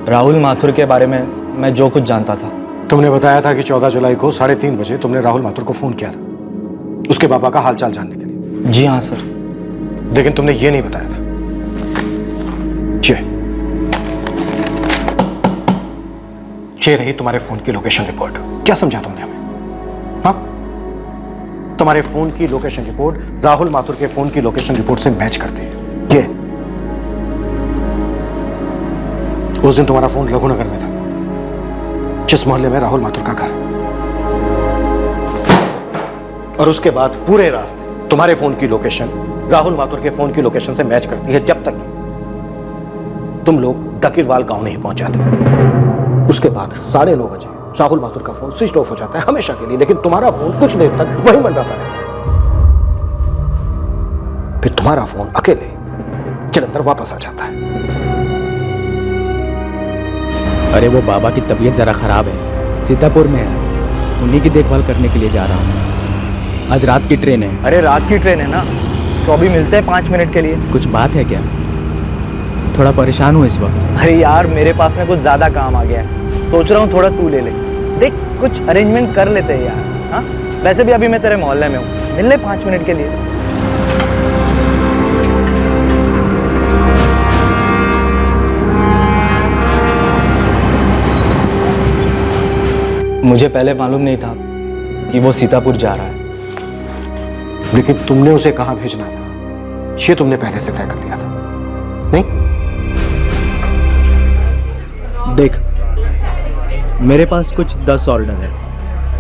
राहुल माथुर के बारे में मैं जो कुछ जानता था। तुमने बताया था कि 14 जुलाई को 3:30 बजे तुमने राहुल माथुर को फोन किया था उसके पापा का हालचाल जानने के लिए। जी हाँ सर। लेकिन तुमने ये नहीं बताया था ये रही तुम्हारे फोन की लोकेशन रिपोर्ट। क्या समझा तुमने हमें? हाँ, तुम्हारे फोन की लोकेशन रिपोर्ट राहुल माथुर के फोन की लोकेशन रिपोर्ट से मैच करती है। ये उस दिन तुम्हारा फोन रघुनगर में था, जिस मोहल्ले में राहुल माथुर का घर, और उसके बाद पूरे रास्ते तुम्हारे फोन की लोकेशन राहुल माथुर के फोन की लोकेशन से मैच करती है, जब तक तुम लोग डकीरवाल गांव नहीं पहुंच जाते। उसके बाद 9:30 बजे राहुल माथुर का फोन स्विच ऑफ हो जाता है हमेशा के लिए, लेकिन तुम्हारा फोन कुछ देर तक वहीं मंडराता रहता है। फिर तुम्हारा फोन अकेले जलंधर वापस आ जाता है। अरे वो बाबा की तबीयत ज़रा ख़राब है, सीतापुर में है, उन्हीं की देखभाल करने के लिए जा रहा हूँ। आज रात की ट्रेन है। अरे रात की ट्रेन है ना, तो अभी मिलते हैं 5 मिनट के लिए। कुछ बात है क्या? थोड़ा परेशान हूँ इस वक्त। अरे यार मेरे पास में कुछ ज़्यादा काम आ गया है, सोच रहा हूँ थोड़ा तू ले ले। देख कुछ अरेंजमेंट कर लेते हैं यार। हाँ, वैसे भी अभी मैं तेरे मोहल्ले में हूँ, मिल ले 5 मिनट के लिए। मुझे पहले मालूम नहीं था कि वो सीतापुर जा रहा है। लेकिन तुमने उसे कहां भेजना था ये तुमने पहले से तय कर लिया था, नहीं? देख, मेरे पास कुछ 10 ऑर्डर है,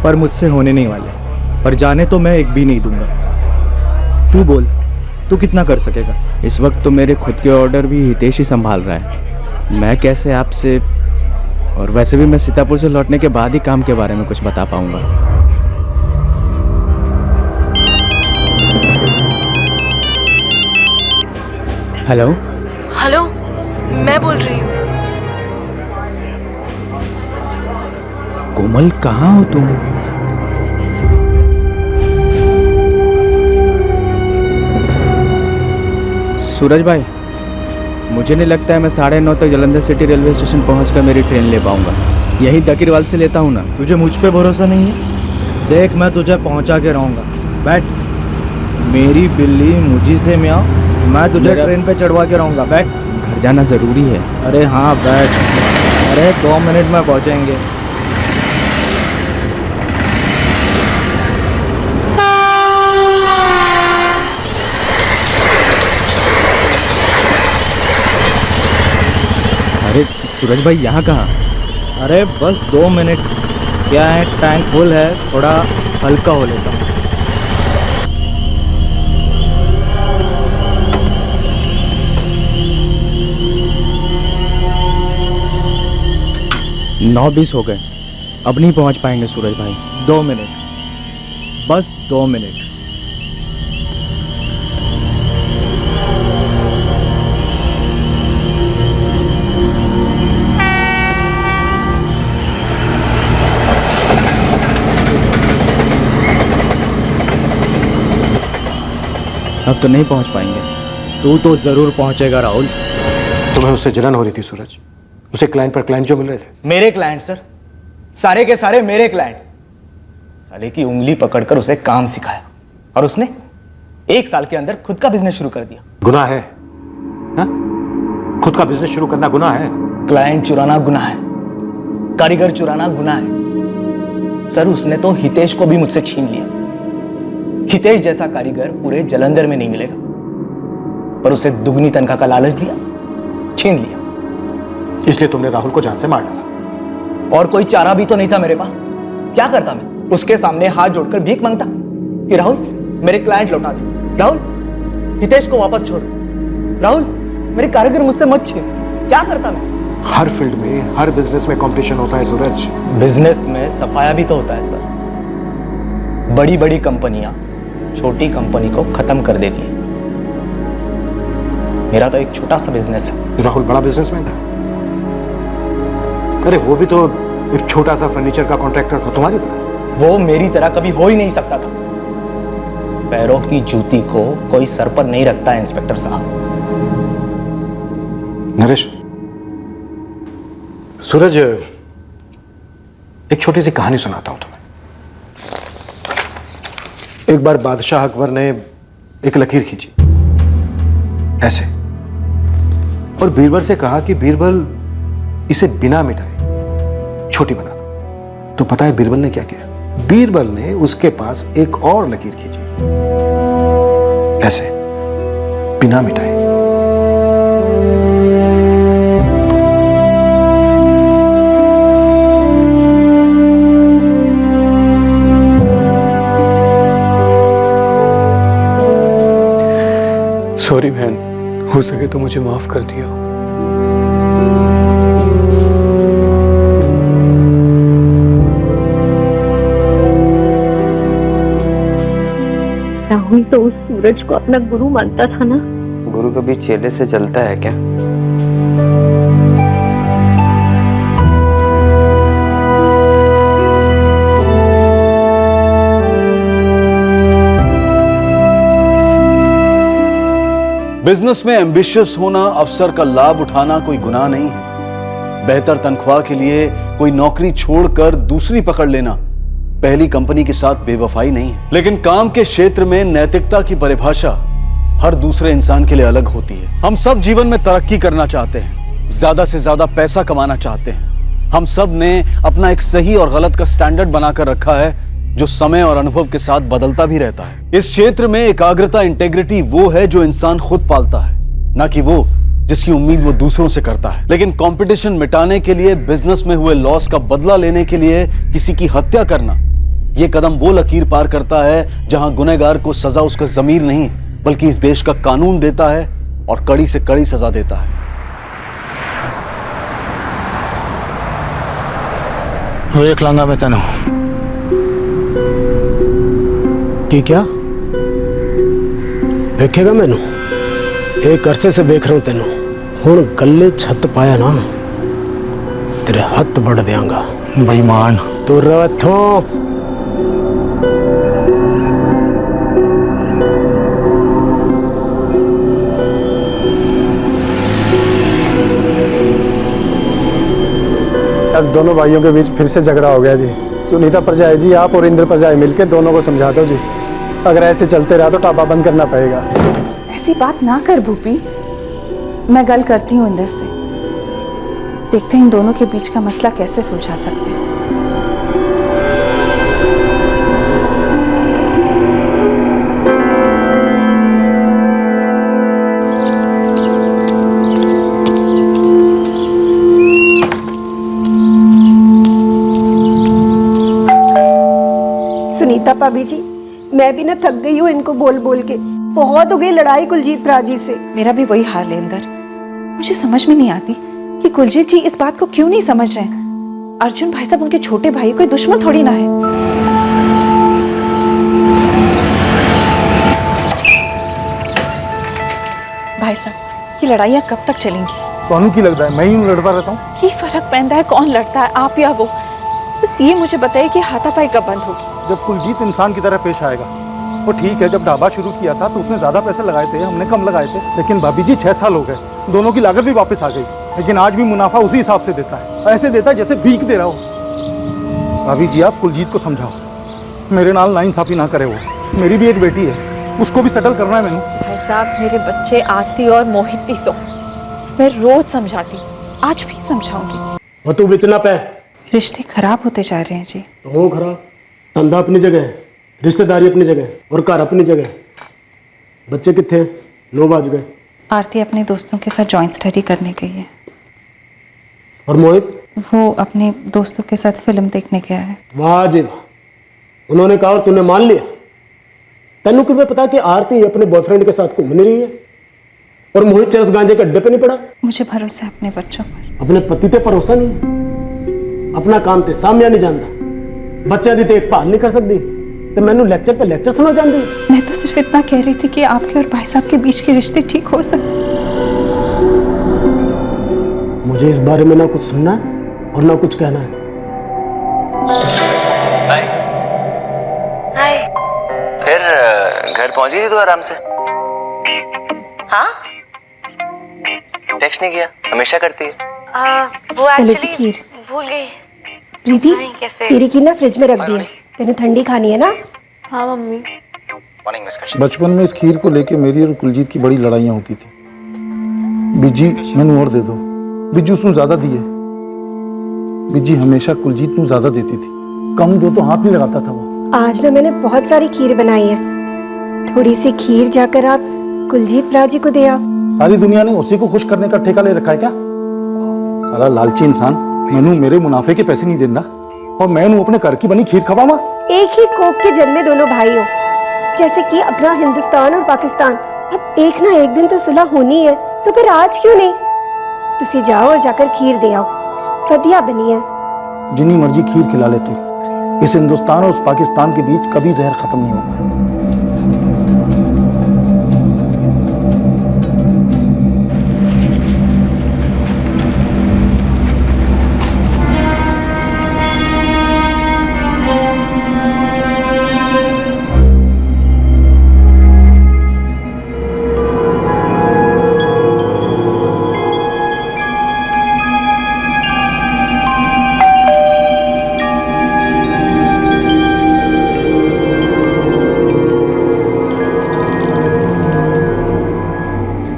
पर मुझसे होने नहीं वाले, पर जाने तो मैं एक भी नहीं दूंगा। तू बोल, तू कितना कर सकेगा? इस वक्त तो मेरे खुद के ऑर्डर भी हितेश ही संभाल रहा है, मैं कैसे आपसे, और वैसे भी मैं सीतापुर से लौटने के बाद ही काम के बारे में कुछ बता पाऊंगा। हेलो हेलो, मैं बोल रही हूँ। कोमल, कहाँ हो तुम? सूरज भाई, मुझे नहीं लगता है मैं 9:30 तक जलंधर सिटी रेलवे स्टेशन पहुंचकर मेरी ट्रेन ले पाऊंगा। यही डकीरवाल से लेता हूं ना। तुझे मुझ पे भरोसा नहीं है? देख, मैं तुझे पहुंचा के रहूंगा। बैठ। मेरी बिल्ली मुझी से म्याऊं, मैं तुझे ट्रेन पे चढ़वा के रहूंगा। बैठ। घर जाना जरूरी है। अरे हाँ बैठ। अरे 2 मिनट में पहुंचेंगे। अरे सूरज भाई, यहाँ कहाँ? अरे बस 2 मिनट। क्या है, टैंक फुल है, थोड़ा हल्का हो लेता हूँ। नौ 20 हो गए, अब नहीं पहुँच पाएंगे सूरज भाई। 2 मिनट, बस 2 मिनट। अब तो नहीं पहुंच पाएंगे। तू तो जरूर पहुंचेगा राहुल। तुम्हें उससे जलन हो रही थी सूरज, उसे क्लाइंट पर क्लाइंट जो मिल रहे थे। मेरे क्लाइंट सर, सारे के सारे मेरे क्लाइंट। साले की उंगली पकड़कर उसे काम सिखाया और उसने 1 साल के अंदर खुद का बिजनेस शुरू कर दिया। गुनाह है हा? खुद का बिजनेस शुरू करना गुनाह है? क्लाइंट चुराना गुनाह है, कारीगर चुराना गुनाह है। सर, उसने तो हितेश को भी मुझसे छीन लिया। हितेश जैसा कारीगर पूरे जलंधर में नहीं मिलेगा, पर उसे दुगनी तनख्वाह का लालच दिया, छीन लिया। इसलिए तुमने राहुल को जान से मार डाला। और कोई चारा भी तो नहीं था मेरे पास। क्या करता मैं? उसके सामने हाथ जोड़कर भीख मांगता कि राहुल मेरे क्लाइंट लौटा दे, राहुल हितेश को वापस छोड़, राहुल मेरे कारीगर मुझसे मत छीन। क्या करता मैं? हर फील्ड में, हर बिजनेस में कंपटीशन होता है सूरज। बिजनेस में सफाया भी तो होता है सर। बड़ी बड़ी कंपनियां छोटी कंपनी को खत्म कर देती है। मेरा तो एक छोटा सा बिजनेस है। राहुल बड़ा बिजनेसमैन था। अरे वो भी तो एक छोटा सा फर्नीचर का कॉन्ट्रैक्टर था तुम्हारी तरह। वो मेरी तरह कभी हो ही नहीं सकता था। पैरों की जूती को कोई सर पर नहीं रखता है इंस्पेक्टर साहब। नरेश, सूरज, एक छोटी सी कहानी सुनाता हूं तुम्हें। एक बार बादशाह अकबर ने एक लकीर खींची ऐसे, और बीरबल से कहा कि बीरबल इसे बिना मिटाए छोटी बना दो। तो पता है बीरबल ने क्या किया? बीरबल ने उसके पास एक और लकीर खींची ऐसे, बिना मिटाए। सॉरी बहन, हो सके तो मुझे माफ कर दिया। राहुल तो उस सूरज को अपना गुरु मानता था ना। गुरु कभी चेले से चलता है क्या? बिजनेस में एम्बिशियस होना, अवसर का लाभ उठाना कोई गुनाह नहीं है। बेहतर तनख्वाह के लिए कोई नौकरी छोड़कर दूसरी पकड़ लेना पहली कंपनी के साथ बेवफाई नहीं है। लेकिन काम के क्षेत्र में नैतिकता की परिभाषा हर दूसरे इंसान के लिए अलग होती है। हम सब जीवन में तरक्की करना चाहते हैं, ज्यादा से ज्यादा पैसा कमाना चाहते हैं। हम सब ने अपना एक सही और गलत का स्टैंडर्ड बनाकर रखा है जो समय और अनुभव के साथ बदलता भी रहता है। इस क्षेत्र में एकाग्रता, इंटेग्रिटी वो है जो इंसान खुद पालता है, ना कि वो जिसकी उम्मीद वो दूसरों से करता है। लेकिन कंपटीशन मिटाने के लिए, बिजनेस में हुए लॉस का बदला लेने के लिए किसी की हत्या करना, ये कदम वो लकीर पार करता है जहां गुनहगार को सजा उसका ज़मीर नहीं बल्कि इस देश का कानून देता है और कड़ी से कड़ी सजा देता है। देख लांगा मैं तेनों की क्या देखेगा मैनू? एक अरसे से देख रहा हूं तेनों, हुण गले छत पाया ना तेरे हथ बढ़ देंगा बेईमान। तू रथों अब दोनों भाइयों के बीच फिर से झगड़ा हो गया जी। सुनीता परजाई जी, आप और इंद्र परजाई मिलकर दोनों को समझा दो जी। अगर ऐसे चलते रहा तो टापा बंद करना पड़ेगा। ऐसी बात ना कर भूपी, मैं गल करती हूँ इंदर से, देखते हैं इन दोनों के बीच का मसला कैसे सुलझा सकते हैं। सुनीता भाभी जी, मैं भी ना थक गई हूँ इनको बोल बोल के। बहुत हो गई लड़ाई कुलजीत प्राजी से। मेरा भी वही हाल है इंदर, मुझे समझ में नहीं आती कि कुलजीत जी इस बात को क्यों नहीं समझ रहे हैं। अर्जुन भाई साहब उनके छोटे भाई कोई दुश्मन थोड़ी ना है। भाई साहब, ये लड़ाइयाँ कब तक चलेंगी? कौन की लगता है मैं ही लड़ता रहता हूँ। ये फर्क पैदा है कौन लड़ता है, आप या वो? बस ये मुझे बताइए कि हाथापाई कब बंद होगी? जब कुलजीत इंसान की तरह पेश आएगा। वो ठीक है, जब ढाबा शुरू किया था तो उसने ज्यादा पैसे लगाए थे, हमने कम लगाए थे। लेकिन भाभी जी 6 साल हो गए, दोनों की लागत भी वापस आ गई, लेकिन आज भी मुनाफा उसी हिसाब से देता है। ऐसे देता है जैसे भीख दे रहा हो। भाभी जी आप कुलजीत को समझाओ, मेरे नाल नाइंसाफी ना करे। वो मेरी भी एक बेटी है, उसको भी सेटल करना है मैंने। भाई साहब, मेरे बच्चे आरती और मोहित सो, मैं रोज समझाती हूँ, आज भी समझाऊंगी। वो तू विचना पे रिश्ते खराब होते जा रहे हैं जी। तो खराब, धंधा अपनी जगह, रिश्तेदारी अपनी जगह और घर अपनी जगह। बच्चे कितने? 9 बज गए। आरती अपने दोस्तों के साथ जॉइंट स्टडी करने गई है। और मोहित? वो अपने दोस्तों के साथ फिल्म देखने गया है। वाह जी वाह, उन्होंने कहा और तूने मान लिया। तेनू किਵੇਂ पता कि आरती अपने बॉयफ्रेंड के साथ घूम नहीं रही है और मोहित चरस गांजे के अड्डे पे नहीं पड़ा? मुझे भरोसा है अपने बच्चों पर। अपने पति ते भरोसा नहीं, अपना काम ते सामया नहीं जानता, बच्चा दी देखभाल नहीं कर सकती, तो मैंने लेक्चर पे लेक्चर सुना जानती। मैं तो सिर्फ इतना कह रही थी कि आपके और भाई साहब के बीच के रिश्ते ठीक हो सकते। मुझे इस बारे में ना कुछ सुनना और ना कुछ कहना है। हाय हाय। फिर घर पहुंची थी तो आराम से? हाँ, टेक्स्ट नहीं किया, हमेशा करती है। वो हेलो जी, एक्चुअली खीर भूल गई। प्रीति, नहीं, कैसे? तेरी खीर ना फ्रिज में रख दी है, तेने ठंडी खानी है ना? हाँ मम्मी। बचपन में इस खीर को लेके मेरी और कुलजीत की बड़ी लड़ाइयाँ होती थी। बिजी मैनू और दे दो, बिजू उसनू ज्यादा दिए। बिजी हमेशा कुलजीत नू ज्यादा देती थी, कम दो तो हाथ नहीं लगाता था वो। आज ना मैंने बहुत सारी खीर बनाई है, थोड़ी सी खीर जाकर आप कुलजीत भ्रा जी को दे आओ। सारी दुनिया ने उसी को खुश करने का ठेका ले रखा है क्या? सारा लालची इंसान मैनू मेरे मुनाफे के पैसे नहीं देना और मैं अपने घर की बनी खीर खवावा। एक ही कोख के जन्मे दोनों भाई हो, जैसे कि अपना हिंदुस्तान और पाकिस्तान। अब एक ना एक दिन तो सुलह होनी है, तो फिर आज क्यों नहीं? तुसी जाओ और जाकर खीर दे आओ, फतिया बनी है। जितनी मर्जी खीर खिला ले तू, इस हिंदुस्तान और उस पाकिस्तान के बीच कभी जहर खत्म नहीं होगा।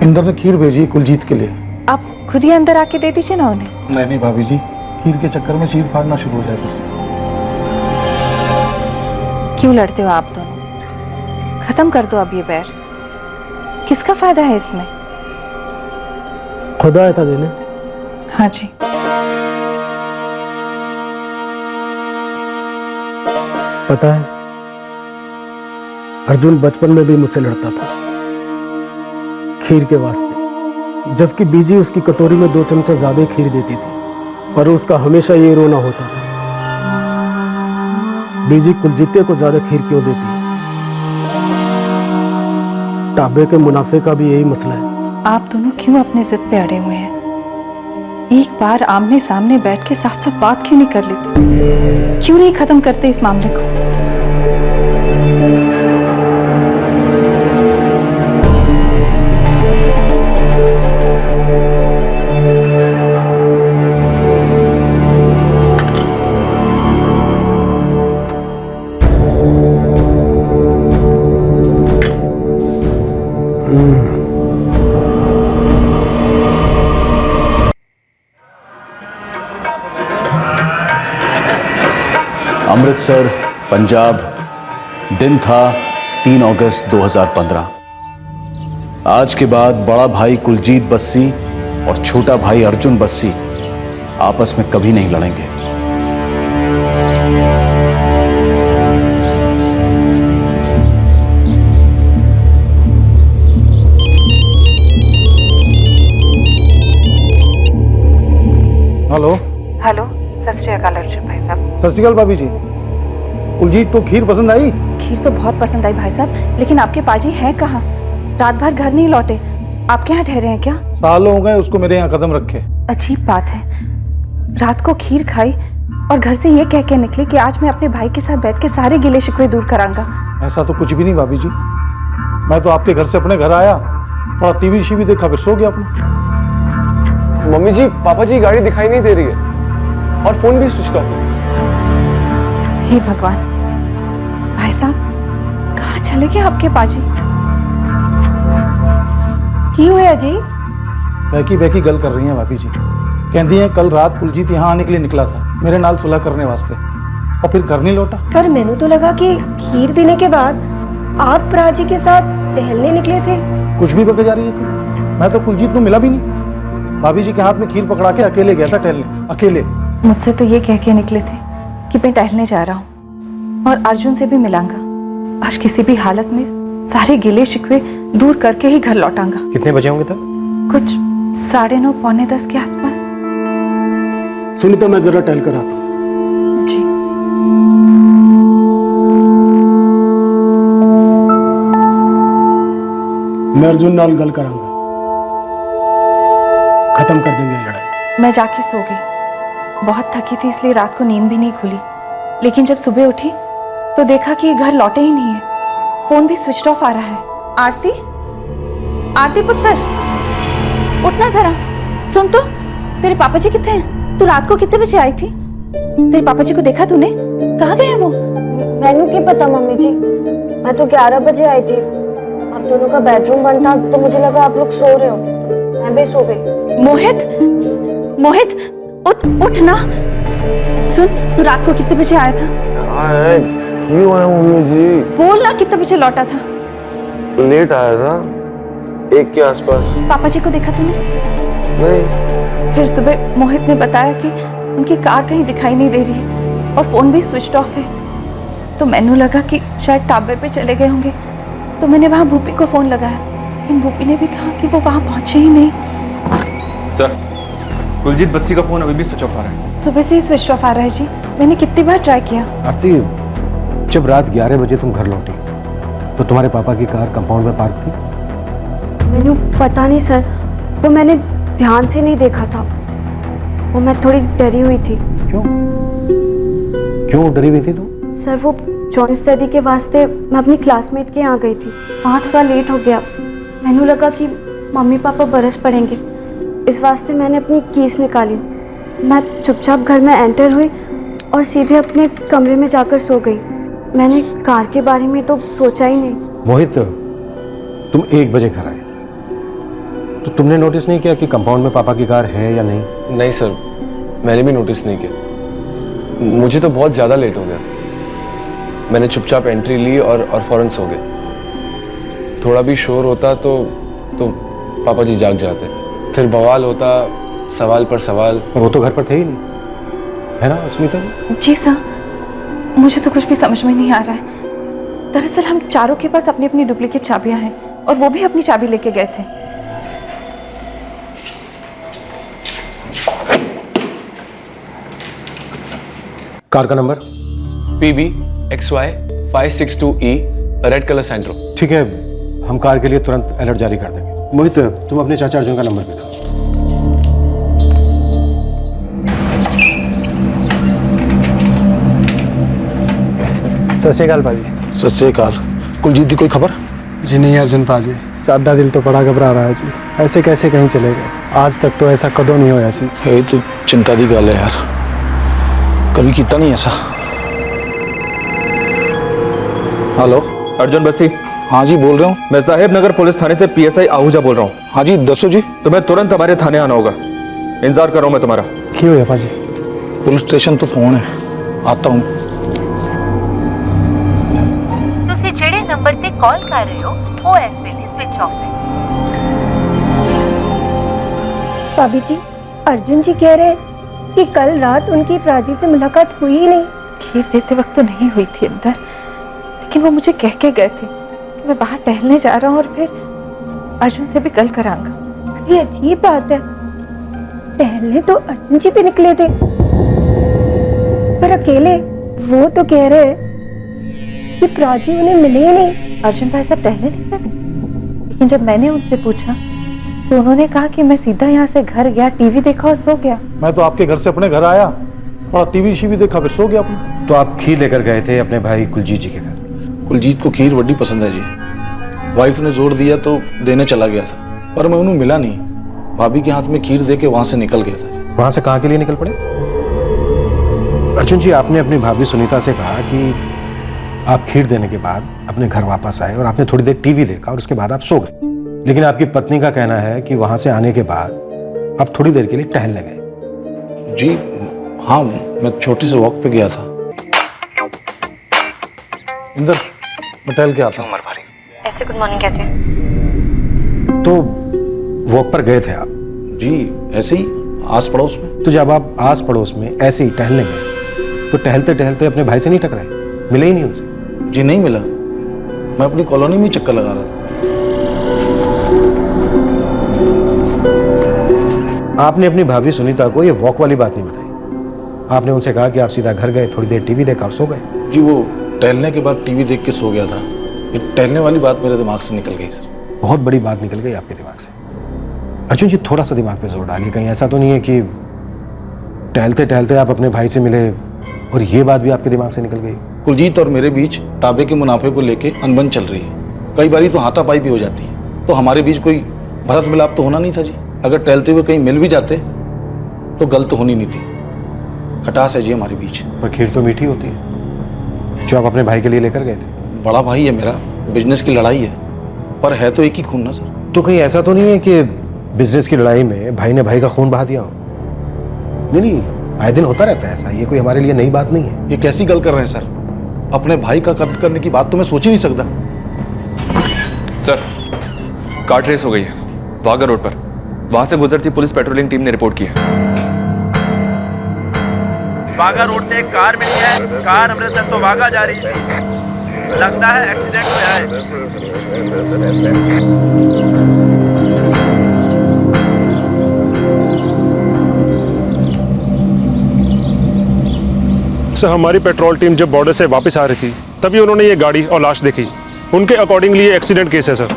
इंदर ने खीर भेजी कुलजीत के लिए। आप खुद ही अंदर आके दे दीजिए ना उन्हें। नहीं भाभी जी, खीर के चक्कर में चीर फाड़ना शुरू हो जाएगा। क्यों लड़ते हो आप दोनों? खत्म कर दो अब ये बैर। किसका फायदा है इसमें? खुदा आया था देने। हाँ जी। पता है, अर्जुन बचपन में भी मुझसे लड़ता था खीर के वास्ते, जबकि बीजी उसकी कटोरी में 2 चमचा ज्यादा खीर देती थी, पर उसका हमेशा ये रोना होता था, बीजी कुलजीते को ज्यादा खीर क्यों देती? ढाबे के मुनाफे का भी यही मसला है। आप दोनों क्यों अपने जिद पे अड़े हुए हैं? एक बार आमने सामने बैठ के साफ साफ बात क्यों नहीं कर लेते? क्यों नहीं खत्म करते इस मामले को? अमृतसर, पंजाब। दिन था 3 अगस्त 2015। आज के बाद बड़ा भाई कुलजीत बस्सी और छोटा भाई अर्जुन बस्सी आपस में कभी नहीं लड़ेंगे। हेलो। हेलो, सत श्री अकाल अर्जुन भाई साहब। सत श्री अकाल भाभी जी। कुलजीत को खीर पसंद आई? खीर तो बहुत पसंद आई भाई साहब, लेकिन आपके पाजी हैं कहाँ? रात भर घर नहीं लौटे, आपके यहाँ ठहरे हैं क्या? सालों हो गए उसको मेरे यहाँ कदम रखे। अजीब बात है, रात को खीर खाई और घर से ये कह के निकले कि आज मैं अपने भाई के साथ बैठ के सारे गिले शिकवे दूर करांगा। ऐसा तो कुछ भी नहीं भाभी जी, मैं तो आपके घर से अपने घर आया, थोड़ा टीवी शीवी देखा, फिर सो गया अपना। मम्मी जी, पापा जी गाड़ी दिखाई नहीं दे रही है और फोन भी स्विच ऑफ है। हे भगवान, भाई साहब कहाँ चले गए आपके पाजी? की हुआ जी? बहकी बहकी गल कर रही हैं भाभी जी। कहती हैं कल रात कुलजीत यहाँ आने के लिए निकला था मेरे नाल सुलह करने वास्ते, और फिर घर नहीं लौटा। पर मैंने तो लगा कि खीर देने के बाद आप प्राची के साथ टहलने निकले थे। कुछ भी बके जा रही है तू, मैं तो कुलजीत को मिला भी नहीं। भाभी जी के हाथ में खीर पकड़ा के अकेले गया था टहलने, अकेले। मुझसे तो ये कह के निकले थे कि मैं टहलने जा रहा हूँ और अर्जुन से भी मिलांगा। आज किसी भी हालत में सारे गिले शिकवे दूर करके ही घर लौटांगा। कितने बजे होंगे तब? कुछ 9:30 पौने 10 के आसपास। सुनीता, मैं जरा टहल कर आता हूँ। जी। मैं अर्जुन नाल गल करांगा, खत्म कर देंगे ये लड़ाई। मैं जाके सो गई, बहुत थकी थी इसलिए रात को नींद भी नहीं खुली। लेकिन जब सुबह उठी तो देखा कि घर लौटे ही नहीं है, फोन भी स्विच ऑफ आ रहा है। आरती, आरती पुत्र, उठना जरा। सुन तो, तेरे पापा जी कितने हैं? तू रात को कितने बजे आई थी? तेरे पापा जी को देखा तूने? कहाँ गए हैं वो? मैंने क्या पता मम्मी जी, मैं तो 11 बजे आई थी। आप दोनों का बेडरूम बंद था तो मुझे लगा आप लोग सो रहे हो, तो मैं भी सो गई। मोहित, उठ ना। सुन, तू रात को कितने बजे आया था? क्यों आया मम्मी जी? बोल ना, कितने बजे लौटा था? लेट आया था, 1 के आसपास। पापा जी को देखा तूने? नहीं। फिर सुबह मोहित ने बताया कि उनकी कार कहीं दिखाई नहीं दे रही है और फोन भी स्विच ऑफ है। तो मैंने लगा कि शायद टाबे पे चले गए होंगे, तो मैंने वहाँ भूपी को फोन लगाया, लेकिन भूपी ने भी कहा कि वो वहाँ पहुंचे ही नहीं। सर, कुलजीत बस्सी का फोन अभी भी स्विच ऑफ आ रहा है। सुबह से ही स्विच ऑफ आ रहा है जी। मैंने कितनी बार ट्राई किया। आरती, जब रात 11 बजे तुम घर लौटी तो तुम्हारे पापा की कार कंपाउंड में पार्क थी? मैंने पता नहीं सर, वो मैंने ध्यान से नहीं देखा था। वो मैं थोड़ी डरी हुई थी। क्यों डरी हुई थी तुम? सर, वो जॉइन स्टडी के वास्ते मैं अपनी क्लासमेट के यहाँ गई थी। वहाँ थोड़ा लेट हो गया। मैंने लगा कि मम्मी पापा बरस पड़ेंगे, इस वास्ते मैंने अपनी कीज निकाली। मैं चुपचाप घर में एंटर हुई और सीधे अपने कमरे में जाकर सो गई। मैंने कार के बारे में तो सोचा ही नहीं। मोहित, तुम 1 बजे घर आए तो तुमने नोटिस नहीं किया कि कंपाउंड में पापा की कार है या नहीं? नहीं सर, मैंने भी नोटिस नहीं किया। मुझे तो बहुत ज़्यादा लेट हो गया था। मैंने चुपचाप एंट्री ली और फौरन सो गए। थोड़ा भी शोर होता तो पापा जी जाग जाते, फिर बवाल होता, सवाल पर सवाल। वो तो घर पर थे ही नहीं, है ना स्मिता? जी सर, मुझे तो कुछ भी समझ में नहीं आ रहा है। दरअसल हम चारों के पास अपनी अपनी डुप्लीकेट चाबियां हैं और वो भी अपनी चाबी लेके गए थे। कार का number? PB XY 562E, red colour Santro. ठीक है, हम कार के लिए तुरंत अलर्ट जारी कर देंगे। मोहित, तुम अपने चाचा अर्जुन का नंबर भी दो। सत श्री अकाल भाजी। सत श्री अकाल। कुलजीत की कोई खबर? जी नहीं अर्जुन पाजी, साडा दिल तो बड़ा घबरा रहा है जी। ऐसे कैसे कहीं चले गए? आज तक तो ऐसा कदों नहीं होया सी। ये तो चिंता दी गल है यार, कभी किया नहीं ऐसा। हेलो, अर्जुन बस्सी। हाँ जी, बोल रहा हूँ। मैं साहेब नगर पुलिस थाने से PSI आहूजा बोल रहा हूँ। हाँ जी, दसो जी। तुम्हें तुरंत हमारे थाने आना होगा। इंतजार कर रहा हूँ मैं तुम्हारा। क्यों है पाजी? पुलिस स्टेशन तो फोन है, आता हूँ। ਤੁਸੀਂ ਜਿਹੜੇ ਨੰਬਰ ਤੇ ਕਾਲ ਕਰ ਰਹੇ ਹੋ ਉਹ ਇਸ ਵੇਲੇ ਸਵਿਚ ਆਫ ਹੈ। भाभी जी, अर्जुन जी कह रहे हैं कि कल रात उनकी प्राची से मुलाकात हुई ही नहीं। खीर देते वक्त तो नहीं हुई थी अंदर, लेकिन वो मुझे कह के गए थे कि मैं बाहर टहलने जा रहा हूँ और फिर अर्जुन से भी कल कराऊंगा। ये अजीब बात है, टहलने तो अर्जुन जी भी निकले थे, पर अकेले वो तो कह रहे हैं कि प्राची उन्हें मिले ही नहीं। अर्जुन भाई साहब टहलने निकले थे, लेकिन जब मैंने उनसे पूछा तो उन्होंने कहा कि मैं सीधा यहाँ से घर गया, टीवी देखा और सो गया। मैं तो आपके घर से अपने घर आया और टीवी शीवी देखा फिर सो गया अपने। तो आप खीर लेकर गए थे अपने भाई कुलजीत जी के घर? कुलजीत को खीर बड़ी पसंद है जी। वाइफ ने जोर दिया तो देने चला गया था, पर मैं उन्हें मिला नहीं। भाभी के हाथ में खीर दे के वहां से निकल गया था। वहां से कहाँ के लिए निकल पड़े? अर्जुन जी, आपने अपनी भाभी सुनीता से कहा कि आप खीर देने के बाद अपने घर वापस आए और आपने थोड़ी देर टीवी देखा और उसके बाद आप सो गए। लेकिन आपकी पत्नी का कहना है कि वहां से आने के बाद आप थोड़ी देर के लिए टहलने गए। जी हाँ, मैं छोटी से वॉक पे गया था। इंदर, मैं टहल के आता हूँ। ऐसे गुड मॉर्निंग कहते हैं? तो वॉक पर गए थे आप? जी ऐसे ही, आस पड़ोस में। तो जब आप आस पड़ोस में ऐसे ही टहलने गए तो टहलते टहलते अपने भाई से नहीं टकराए? मिले ही नहीं उनसे? जी नहीं मिला, मैं अपनी कॉलोनी में चक्कर लगा रहा था। आपने अपनी भाभी सुनीता को ये वॉक वाली बात नहीं बताई। आपने उनसे कहा कि आप सीधा घर गए, थोड़ी देर टीवी देखा और सो गए। जी वो टहलने के बाद टीवी देख के सो गया था। ये टहलने वाली बात मेरे दिमाग से निकल गई सर। बहुत बड़ी बात निकल गई आपके दिमाग से। अर्जुन जी, थोड़ा सा दिमाग पे जोर डालिए। कहीं ऐसा तो नहीं है कि टहलते टहलते आप अपने भाई से मिले और ये बात भी आपके दिमाग से निकल गई? कुलजीत और मेरे बीच टाबे के मुनाफे को लेके अनबन चल रही है। कई बारी तो हाथापाई भी हो जाती है, तो हमारे बीच कोई भरत मिलाप तो होना नहीं था जी। अगर टहलते हुए कहीं मिल भी जाते तो गलत होनी नहीं थी। खटास है जी हमारे बीच। पर खीर तो मीठी होती है जो आप अपने भाई के लिए लेकर गए थे। बड़ा भाई है मेरा, बिजनेस की लड़ाई है, पर है तो एक ही खून ना सर। तो कहीं ऐसा तो नहीं है कि बिजनेस की लड़ाई में भाई ने भाई का खून बहा दिया हो? नहीं, आए दिन होता रहता है ऐसा, ये कोई हमारे लिए नई बात नहीं है। ये कैसी गल कर रहे हैं सर? अपने भाई का कत्ल करने की बात तो मैं सोच ही नहीं सकता। सर, कार ट्रेस हो गई है वाघा रोड पर। वहां से गुजरती पुलिस पेट्रोलिंग टीम ने रिपोर्ट की है। वाघा रोड से एक कार मिली है। कार अमृतसर तो वाघा जा रही थी। लगता है एक्सीडेंट हुआ है। सर, हमारी पेट्रोल टीम जब बॉर्डर से वापस आ रही थी तभी उन्होंने ये गाड़ी और लाश देखी। उनके अकॉर्डिंगली ये एक्सीडेंट केस है सर।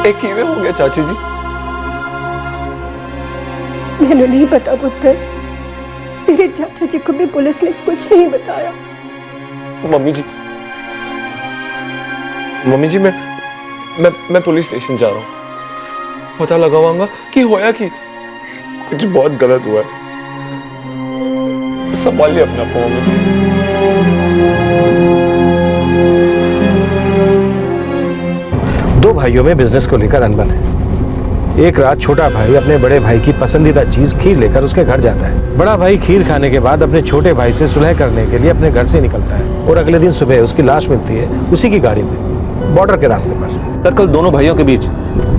एक कीवे हो गया चाची जी। मैंने नहीं पता पुत्र, तेरे चाचा जी को भी पुलिस ने कुछ नहीं बताया। मम्मी जी मैं पुलिस स्टेशन जा रहा हूँ, पता लगाऊंगा कि होया कि कुछ बहुत गलत हुआ है। संभालिए अपना आप मम्मी जी। दो भाइयों में बिजनेस को लेकर अनबन है। एक रात छोटा भाई अपने बड़े भाई की पसंदीदा चीज खीर लेकर उसके घर जाता है। बड़ा भाई खीर खाने के बाद अपने छोटे भाई से सुलह करने के लिए अपने घर से निकलता है और अगले दिन सुबह उसकी लाश मिलती है उसी की गाड़ी में, बॉर्डर के रास्ते पर। सर, कल दोनों भाइयों के बीच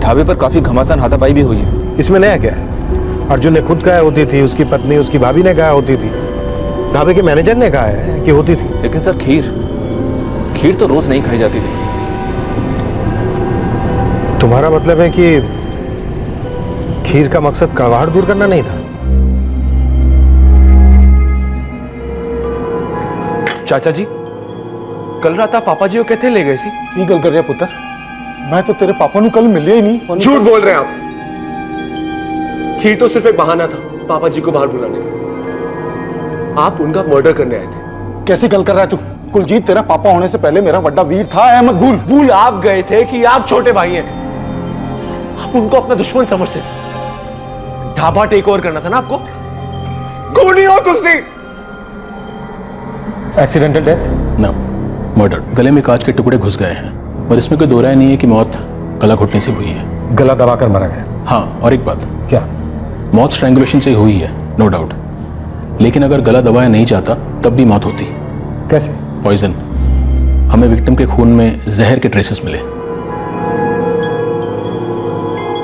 ढाबे पर काफी घमासान हाथापाई भी हुई है। इसमें नया क्या है? अर्जुन ने खुद कहा होती थी, उसकी पत्नी उसकी भाभी ने कहा होती थी, ढाबे के मैनेजर ने कहा है कि होती थी। लेकिन सर, खीर तो रोज नहीं खाई जाती थी। तुम्हारा मतलब है कि खीर का मकसद कड़वाहट दूर करना नहीं था? चाचा जी, कल रात आप पापा जी को कहते ले गए सी? की गल कर रहे पुत्र, मैं तो तेरे पापा नु कल मिले ही नहीं। झूठ बोल रहे हैं आप। खीर तो सिर्फ एक बहाना था पापा जी को बाहर बुलाने का। आप उनका मर्डर करने आए थे। कैसी गल कर रहा है तू? कुलजीत तेरा पापा होने से पहले मेरा बड़ा वीर था। अहमद भूल आप गए थे कि आप छोटे भाई हैं। आप उनको अपना दुश्मन समझते थे। ढाबा टेक ओवर करना था ना आपको। कौन हो तुसी? Accidental death? ना, मर्डर। गले में कांच के टुकड़े घुस गए हैं और इसमें कोई दो राय नहीं है कि मौत गला घुटने से हुई है। गला दबाकर मरा गया? हाँ, और एक बात। क्या? मौत स्ट्रैंगुलेशन से हुई है, नो डाउट। लेकिन अगर गला दबाया नहीं जाता तब भी मौत होती। कैसे? पॉइजन। हमें विक्टिम के खून में जहर के ट्रेसेस मिले।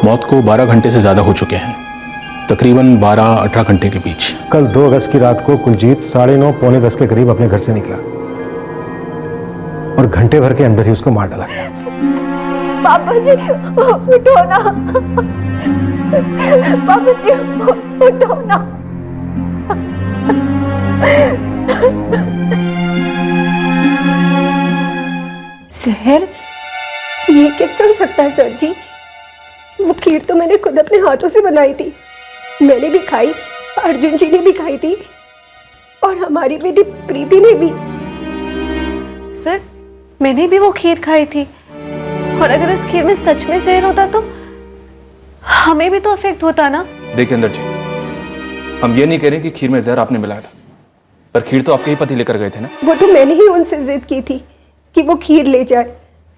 मौत को 12 घंटे से ज्यादा हो चुके हैं, तकरीबन 12-18 घंटे के बीच। कल 2 अगस्त की रात को कुलजीत 9:30 पौने 10 के करीब अपने घर से निकला और घंटे भर के अंदर ही उसको मार डाला गया। पापा जी उठो ना, पापा जी उठो ना। जहर? ये कैसे हो सकता है सर जी? वो खीर तो मैंने खुद अपने हाथों से बनाई थी, मैंने भी खाई, अर्जुन जी ने भी खाई थी और हमारी बेटी प्रीति ने भी। सर, मैंने भी वो खीर खाई थी और अगर इस खीर में सच में जहर होता तो हमें भी तो अफेक्ट होता ना। देखिए अंदर जी, हम ये नहीं कह रहे कि खीर में जहर आपने मिलाया था, पर खीर तो आपके ही पति लेकर गए थे ना। वो तो मैंने ही उनसे जिद की थी कि वो खीर ले जाए,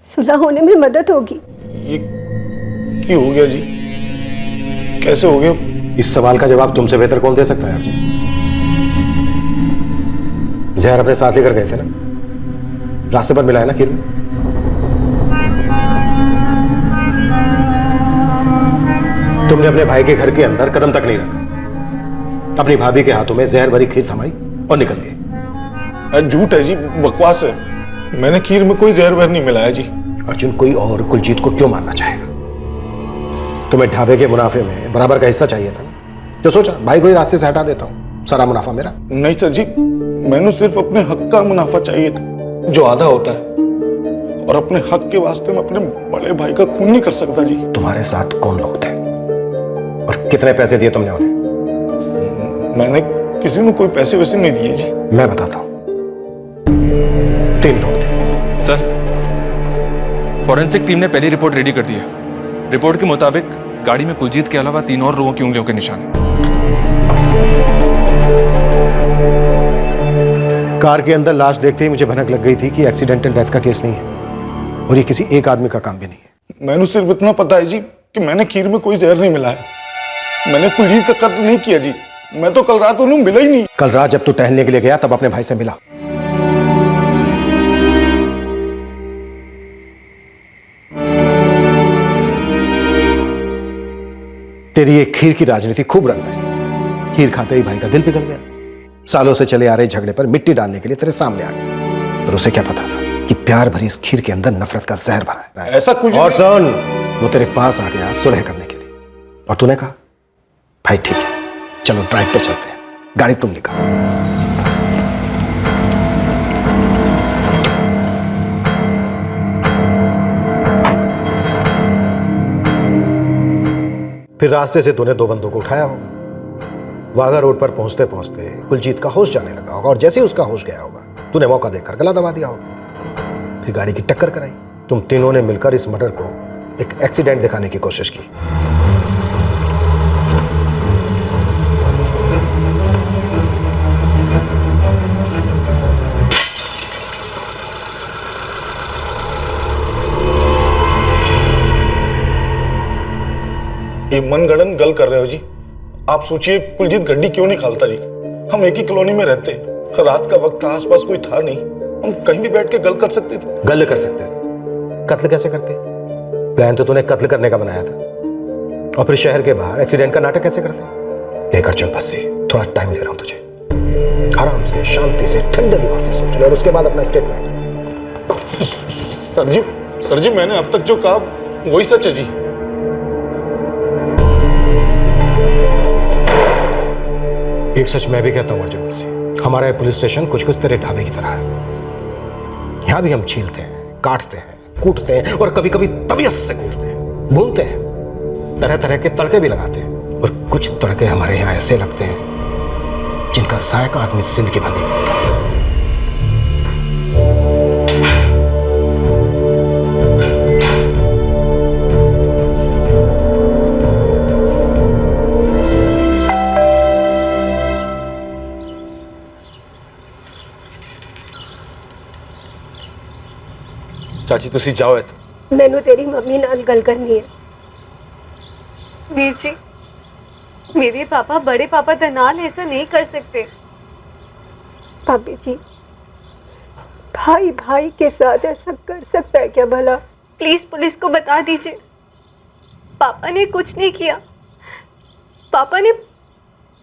सुलह होने में मदद होगी। ये क्यों हो गया जी? कैसे हो गया? इस सवाल का जवाब तुमसे बेहतर कौन दे सकता है अर्जुन? जहर अपने साथ लेकर गए थे ना, रास्ते पर मिला है ना खीर में। तुमने अपने भाई के घर के अंदर कदम तक नहीं रखा, अपनी भाभी के हाथों में जहर भरी खीर थमाई और निकल गए। झूठ है जी, बकवास है। मैंने खीर में कोई जहर नहीं मिलाया जी। अर्जुन, कोई और कुलजीत को क्यों मारना चाहेगा? तुम्हें ढाबे के मुनाफे में बराबर का हिस्सा चाहिए था ना, जो सोचा भाई को ही रास्ते से हटा देता हूं, सारा मुनाफा मेरा। नहीं सर जी, मैंने सिर्फ अपने हक का मुनाफा चाहिए था, जो आधा होता है, और अपने हक के वास्ते मैं अपने बड़े भाई का खून नहीं कर सकता जी। तुम्हारे साथ कौन लोग थे और कितने पैसे दिए तुमने उन्हें? मैंने किसी ने कोई पैसे वैसे नहीं दिए जी। मैं बताता हूं, 3 लोग थे। सर, फॉरेंसिक टीम ने पहली रिपोर्ट रेडी कर दी है। रिपोर्ट के मुताबिक गाड़ी में कुलजीत के अलावा 3 और लोगों की उंगलियों के निशान हैं। कार के अंदर लाश देखते ही मुझे भनक लग गई थी कि एक्सीडेंटल डेथ का केस नहीं है और ये किसी एक आदमी का काम भी नहीं है। मैंने सिर्फ इतना पता है जी कि मैंने खीर में कोई जहर नहीं मिलाया। मैंने कुलजीत का कत्ल नहीं किया जी। मैं तो कल रात उन्हें मिला ही नहीं। कल रात जब तू टहलने के लिए गया तब अपने भाई से मिला। तेरी ये खीर की राजनीति खूब रंग है। खीर खाते ही भाई का दिल पिघल गया। सालों से चले आ रहे झगड़े पर मिट्टी डालने के लिए तेरे सामने आ गया। पर उसे क्या पता था कि प्यार भरी इस खीर के अंदर नफरत का जहर भरा है। ऐसा कुछ और सुन, वो तेरे पास आ गया सुलह करने के लिए और तूने कहा भाई ठीक है, चलो ड्राइव पे चलते हैं, गाड़ी तुम निकालो। फिर रास्ते से तूने 2 बंदों को उठाया होगा। वाघा रोड पर पहुंचते पहुंचते कुलजीत का होश जाने लगा होगा और जैसे ही उसका होश गया होगा तूने मौका देखकर गला दबा दिया होगा। फिर गाड़ी की टक्कर कराई। तुम तीनों ने मिलकर इस मर्डर को एक एक्सीडेंट दिखाने की कोशिश की। ये मनगढ़ंत गल कर रहे हो जी। आप सोचिए कुलजीत गड्डी क्यों नहीं खालता जी। हम एक ही कॉलोनी में रहते हैं। रात का वक्त था, आसपास कोई था नहीं, हम कहीं भी बैठ के गल कर सकते थे। गल कर सकते थे, कत्ल कैसे करते? प्लान तो तूने कत्ल करने का बनाया था और फिर शहर के बाहर एक्सीडेंट का नाटक कैसे करते? देख अर्जुन बस्सी, थोड़ा टाइम दे रहा हूं तुझे। आराम से, शांति से, ठंडे दिमाग से सोच ले और उसके बाद अपना स्टेटमेंट। सर जी मैंने अब तक जो कहा वही सच है जी। एक सच मैं भी कहता हूं अर्जुन बस्सी, हमारा ये पुलिस स्टेशन कुछ कुछ तेरे ढाबे की तरह है। यहां भी हम छीलते हैं, काटते हैं, कूटते हैं और कभी कभी तबीयत से कूटते हैं, भूनते हैं, तरह तरह के तड़के भी लगाते हैं। और कुछ तड़के हमारे यहाँ ऐसे लगते हैं जिनका जायका आदमी जिंदगी भर नहीं भूलता। चाची तुसी जाओ है तो मैनू तेरी मम्मी नाल गल करनी है। वीर जी, मेरे पापा बड़े पापा दे नाल ऐसा नहीं कर सकते। भाभी जी, भाई भाई के साथ ऐसा कर सकता है क्या भला? प्लीज पुलिस को बता दीजिए, पापा ने कुछ नहीं किया। पापा ने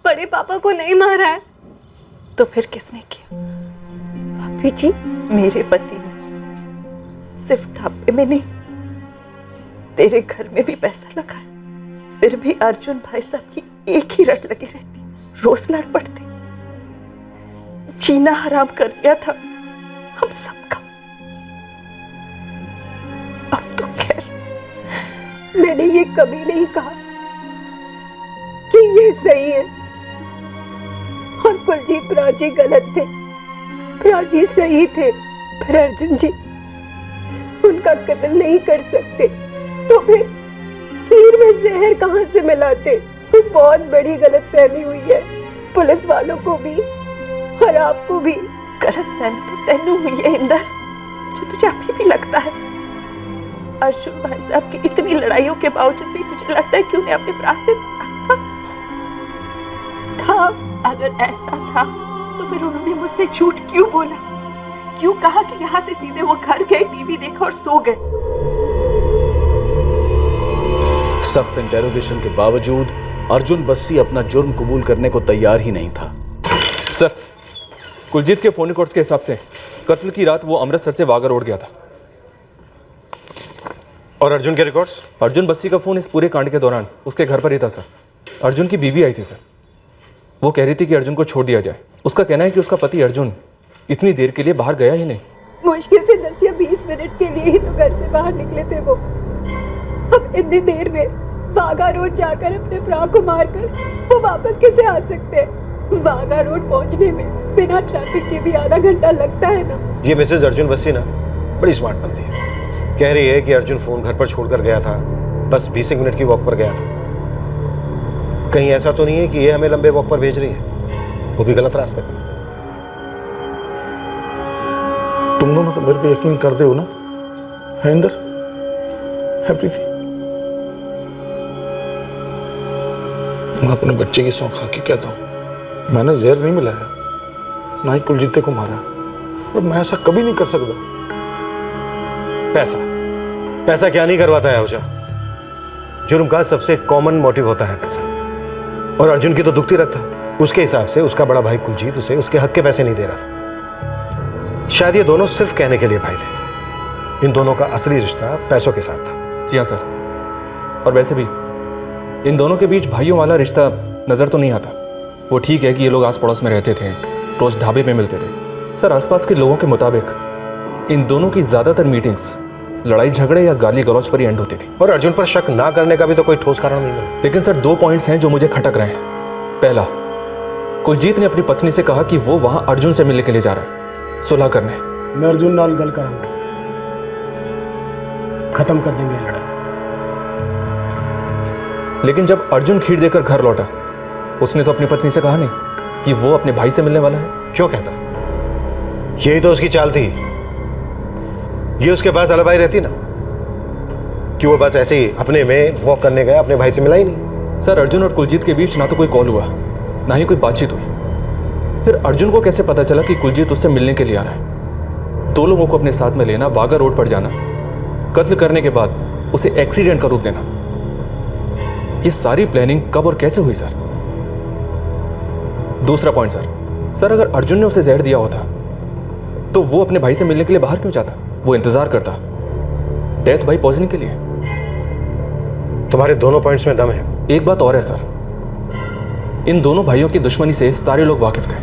बड़े पापा को नहीं मारा है। तो फिर किसने किया? भाभी जी, मेरे पति ने। सिर्फ ढाबे में नहीं, तेरे घर में भी पैसा लगा है। फिर भी अर्जुन भाई साहब की एक ही रट लगी रहती, रोज लड़ पड़ते। जीना हराम कर दिया था हम सबका। अब तो खैर, मैंने ये कभी नहीं कहा कि ये सही है और कुलजीत राजी गलत थे, राजी सही थे। पर अर्जुन जी उनका कत्ल नहीं कर सकते तो फिर खीर में जहर कहां से मिलाते? कोई बहुत बड़ी गलतफहमी हुई है, पुलिस वालों को भी और आपको भी। गलतफहमी तो तेनू हुई है इंदर, जो तुझे अभी भी लगता है। अर्जुन भाई साहब की इतनी लड़ाइयों के बावजूद भी तुझे लगता है कि उन्हें अपने भरा से था? अगर ऐसा था तो फिर उन्होंने मुझसे झूठ क्यों बोला? क्यों कहा कि यहाँ से सीधे वो घर गए, टीवी देखा और सो गए? सख्त इंटेरोगेशन के बावजूद अर्जुन बस्सी अपना जुर्म कबूल करने को तैयार ही नहीं था। सर, कुलजीत के फोन रिकॉर्ड्स के हिसाब से कत्ल की रात वो अमृतसर से वाघा रोड गया था। और अर्जुन के रिकॉर्ड्स? अर्जुन बस्सी का फोन इस पूरे कांड के दौरान उसके घर पर ही था सर। अर्जुन की बीवी आई थी सर, वो कह रही थी कि अर्जुन को छोड़ दिया जाए। उसका कहना है कि उसका पति अर्जुन इतनी देर के लिए बाहर गया ही नहीं। मुश्किल से 10 या 20 मिनट के लिए ही तो घर से बाहर निकले थे वो। अब इतनी देर में वाघा रोड जाकर अपने भरा को मारकर वो वापस कैसे आ सकते हैं? वाघा रोड पहुंचने में बिना ट्रैफिक के भी आधा घंटा लगता है ना। ये मिसेज अर्जुन बस्सी ना बड़ी स्मार्ट बनती है। कह रही है कि अर्जुन फोन घर पर छोड़कर गया था, बस 20 मिनट की वॉक पर गया था। कहीं ऐसा तो नहीं है कि ये हमें लंबे वॉक पर भेज रही है, वो भी गलत रास्ते पर। तुम दोनों तो मेरे पे यकीन करते हो ना? है इंदर, है प्रीति? मैं अपने बच्चे की सौंख खा के कहता हूं, मैंने जहर नहीं मिलाया, ना ही कुलजीते को मारा, और मैं ऐसा कभी नहीं कर सकता। पैसा क्या नहीं करवाता है आहूजा? जुर्म का सबसे कॉमन मोटिव होता है पैसा, और अर्जुन की तो दुखती रखता। उसके हिसाब से उसका बड़ा भाई कुलजीत उसे उसके हक के पैसे नहीं दे रहा था। शायद ये दोनों सिर्फ कहने के लिए भाई थे। इन दोनों का असली रिश्ता पैसों के साथ था। जी हाँ सर, और वैसे भी इन दोनों के बीच भाइयों वाला रिश्ता नज़र तो नहीं आता। वो ठीक है कि ये लोग आस पड़ोस में रहते थे, रोज ढाबे पे मिलते थे। सर आसपास के लोगों के मुताबिक इन दोनों की ज़्यादातर मीटिंग्स लड़ाई झगड़े या गाली गलौज पर ही एंड होती थी। और अर्जुन पर शक ना करने का भी तो कोई ठोस कारण नहीं मिला। लेकिन सर 2 पॉइंट्स हैं जो मुझे खटक रहे हैं। पहला, कुलजीत ने अपनी पत्नी से कहा कि वो वहां अर्जुन से मिलने के लिए जा रहा है, सुलह करने। मैं अर्जुन नाल गल करांगा, खत्म कर देंगे लड़ाई। लेकिन जब अर्जुन खीर देकर घर लौटा, उसने तो अपनी पत्नी से कहा नहीं कि वो अपने भाई से मिलने वाला है। क्यों कहता? यही तो उसकी चाल थी। ये उसके पास अलबाई रहती ना कि वो बस ऐसे ही अपने में वॉक करने गया, अपने भाई से मिला ही नहीं। सर अर्जुन और कुलजीत के बीच ना तो कोई कॉल हुआ, ना ही कोई बातचीत हुई। फिर अर्जुन को कैसे पता चला कि कुलजीत उससे मिलने के लिए आ रहा है? 2 लोगों को अपने साथ में लेना, वाघा रोड पर जाना, कत्ल करने के बाद उसे एक्सीडेंट का रूप देना, ये सारी प्लानिंग कब और कैसे हुई सर? दूसरा पॉइंट सर अगर अर्जुन ने उसे जहर दिया होता तो वो अपने भाई से मिलने के लिए बाहर क्यों जाता? वो इंतजार करता डेथ बाई पॉइजनिंग के लिए। तुम्हारे दोनों पॉइंट्स में दम है। एक बात और है सर, इन दोनों भाइयों की दुश्मनी से सारे लोग वाकिफ थे।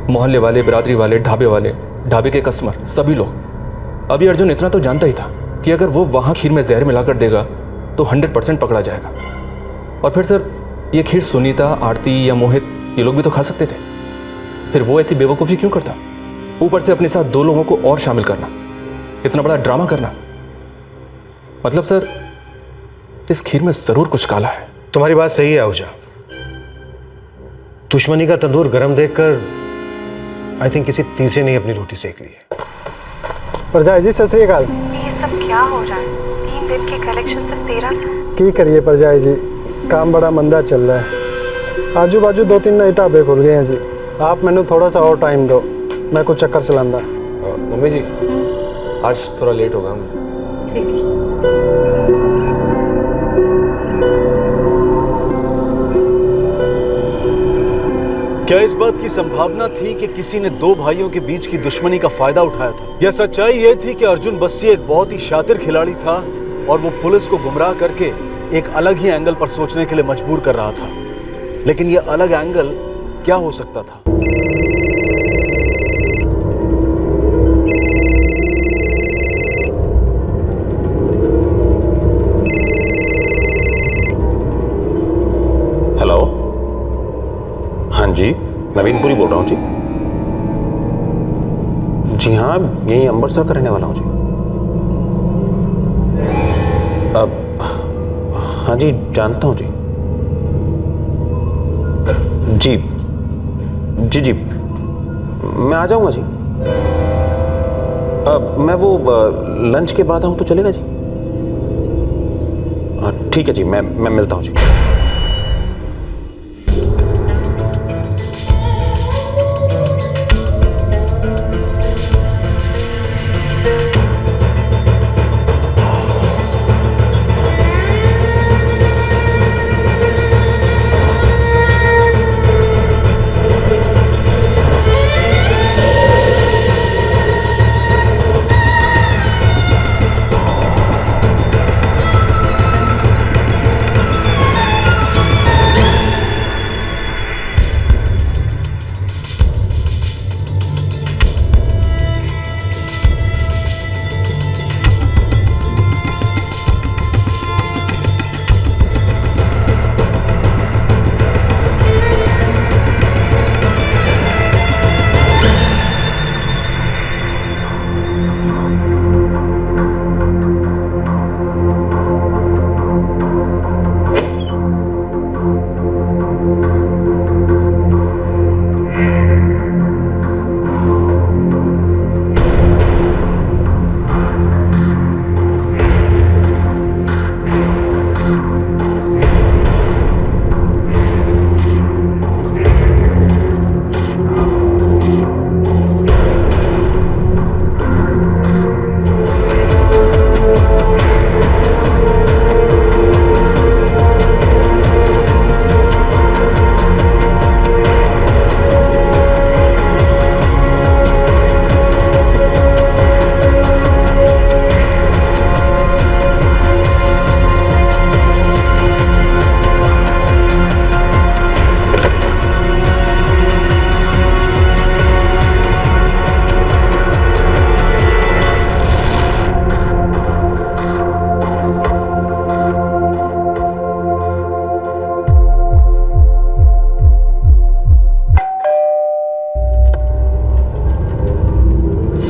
मोहल्ले वाले, बिरादरी वाले, ढाबे वाले, ढाबे के कस्टमर, सभी लोग। अभी अर्जुन इतना तो जानता ही था कि अगर वो वहां खीर में जहर मिलाकर देगा तो 100% पकड़ा जाएगा। और फिर सर ये खीर सुनीता, आरती या मोहित ये लोग भी तो खा सकते थे। फिर वो ऐसी बेवकूफ़ी क्यों करता? ऊपर से अपने साथ 2 लोगों को और शामिल करना, इतना बड़ा ड्रामा करना। मतलब सर इस खीर में जरूर कुछ काला है। तुम्हारी बात सही है आहूजा। दुश्मनी का तंदूर गरम देखकर आई थिंक किसी तीसरे ने अपनी रोटी सेक ली है। परजाई जी सत श्री अकाल। ये सब क्या हो रहा है? 3 दिन की कलेक्शन सिर्फ 1300। की करिए परजाई जी, काम बड़ा मंदा चल रहा है। आजू बाजू 2-3 नए ढाबे खुल गए हैं जी। आप मैंने थोड़ा सा और टाइम दो, मैं कुछ चक्कर चलाऊंगा। मम्मी जी आज थोड़ा लेट होगा। ठीक है। क्या इस बात की संभावना थी कि किसी ने 2 भाइयों के बीच की दुश्मनी का फायदा उठाया था? या सच्चाई यह थी कि अर्जुन बस्सी एक बहुत ही शातिर खिलाड़ी था और वो पुलिस को गुमराह करके एक अलग ही एंगल पर सोचने के लिए मजबूर कर रहा था? लेकिन यह अलग एंगल क्या हो सकता था? हेलो, हाँ जी, नवीनपुरी बोल रहा हूँ जी। जी हाँ, यहीं अमृतसर का रहने वाला हूँ जी। अब हाँ जी, जानता हूँ जी। जी जी जी, मैं आ जाऊँगा जी। मैं वो लंच के बाद आऊँ तो चलेगा जी? ठीक है जी, मैं मिलता हूँ जी।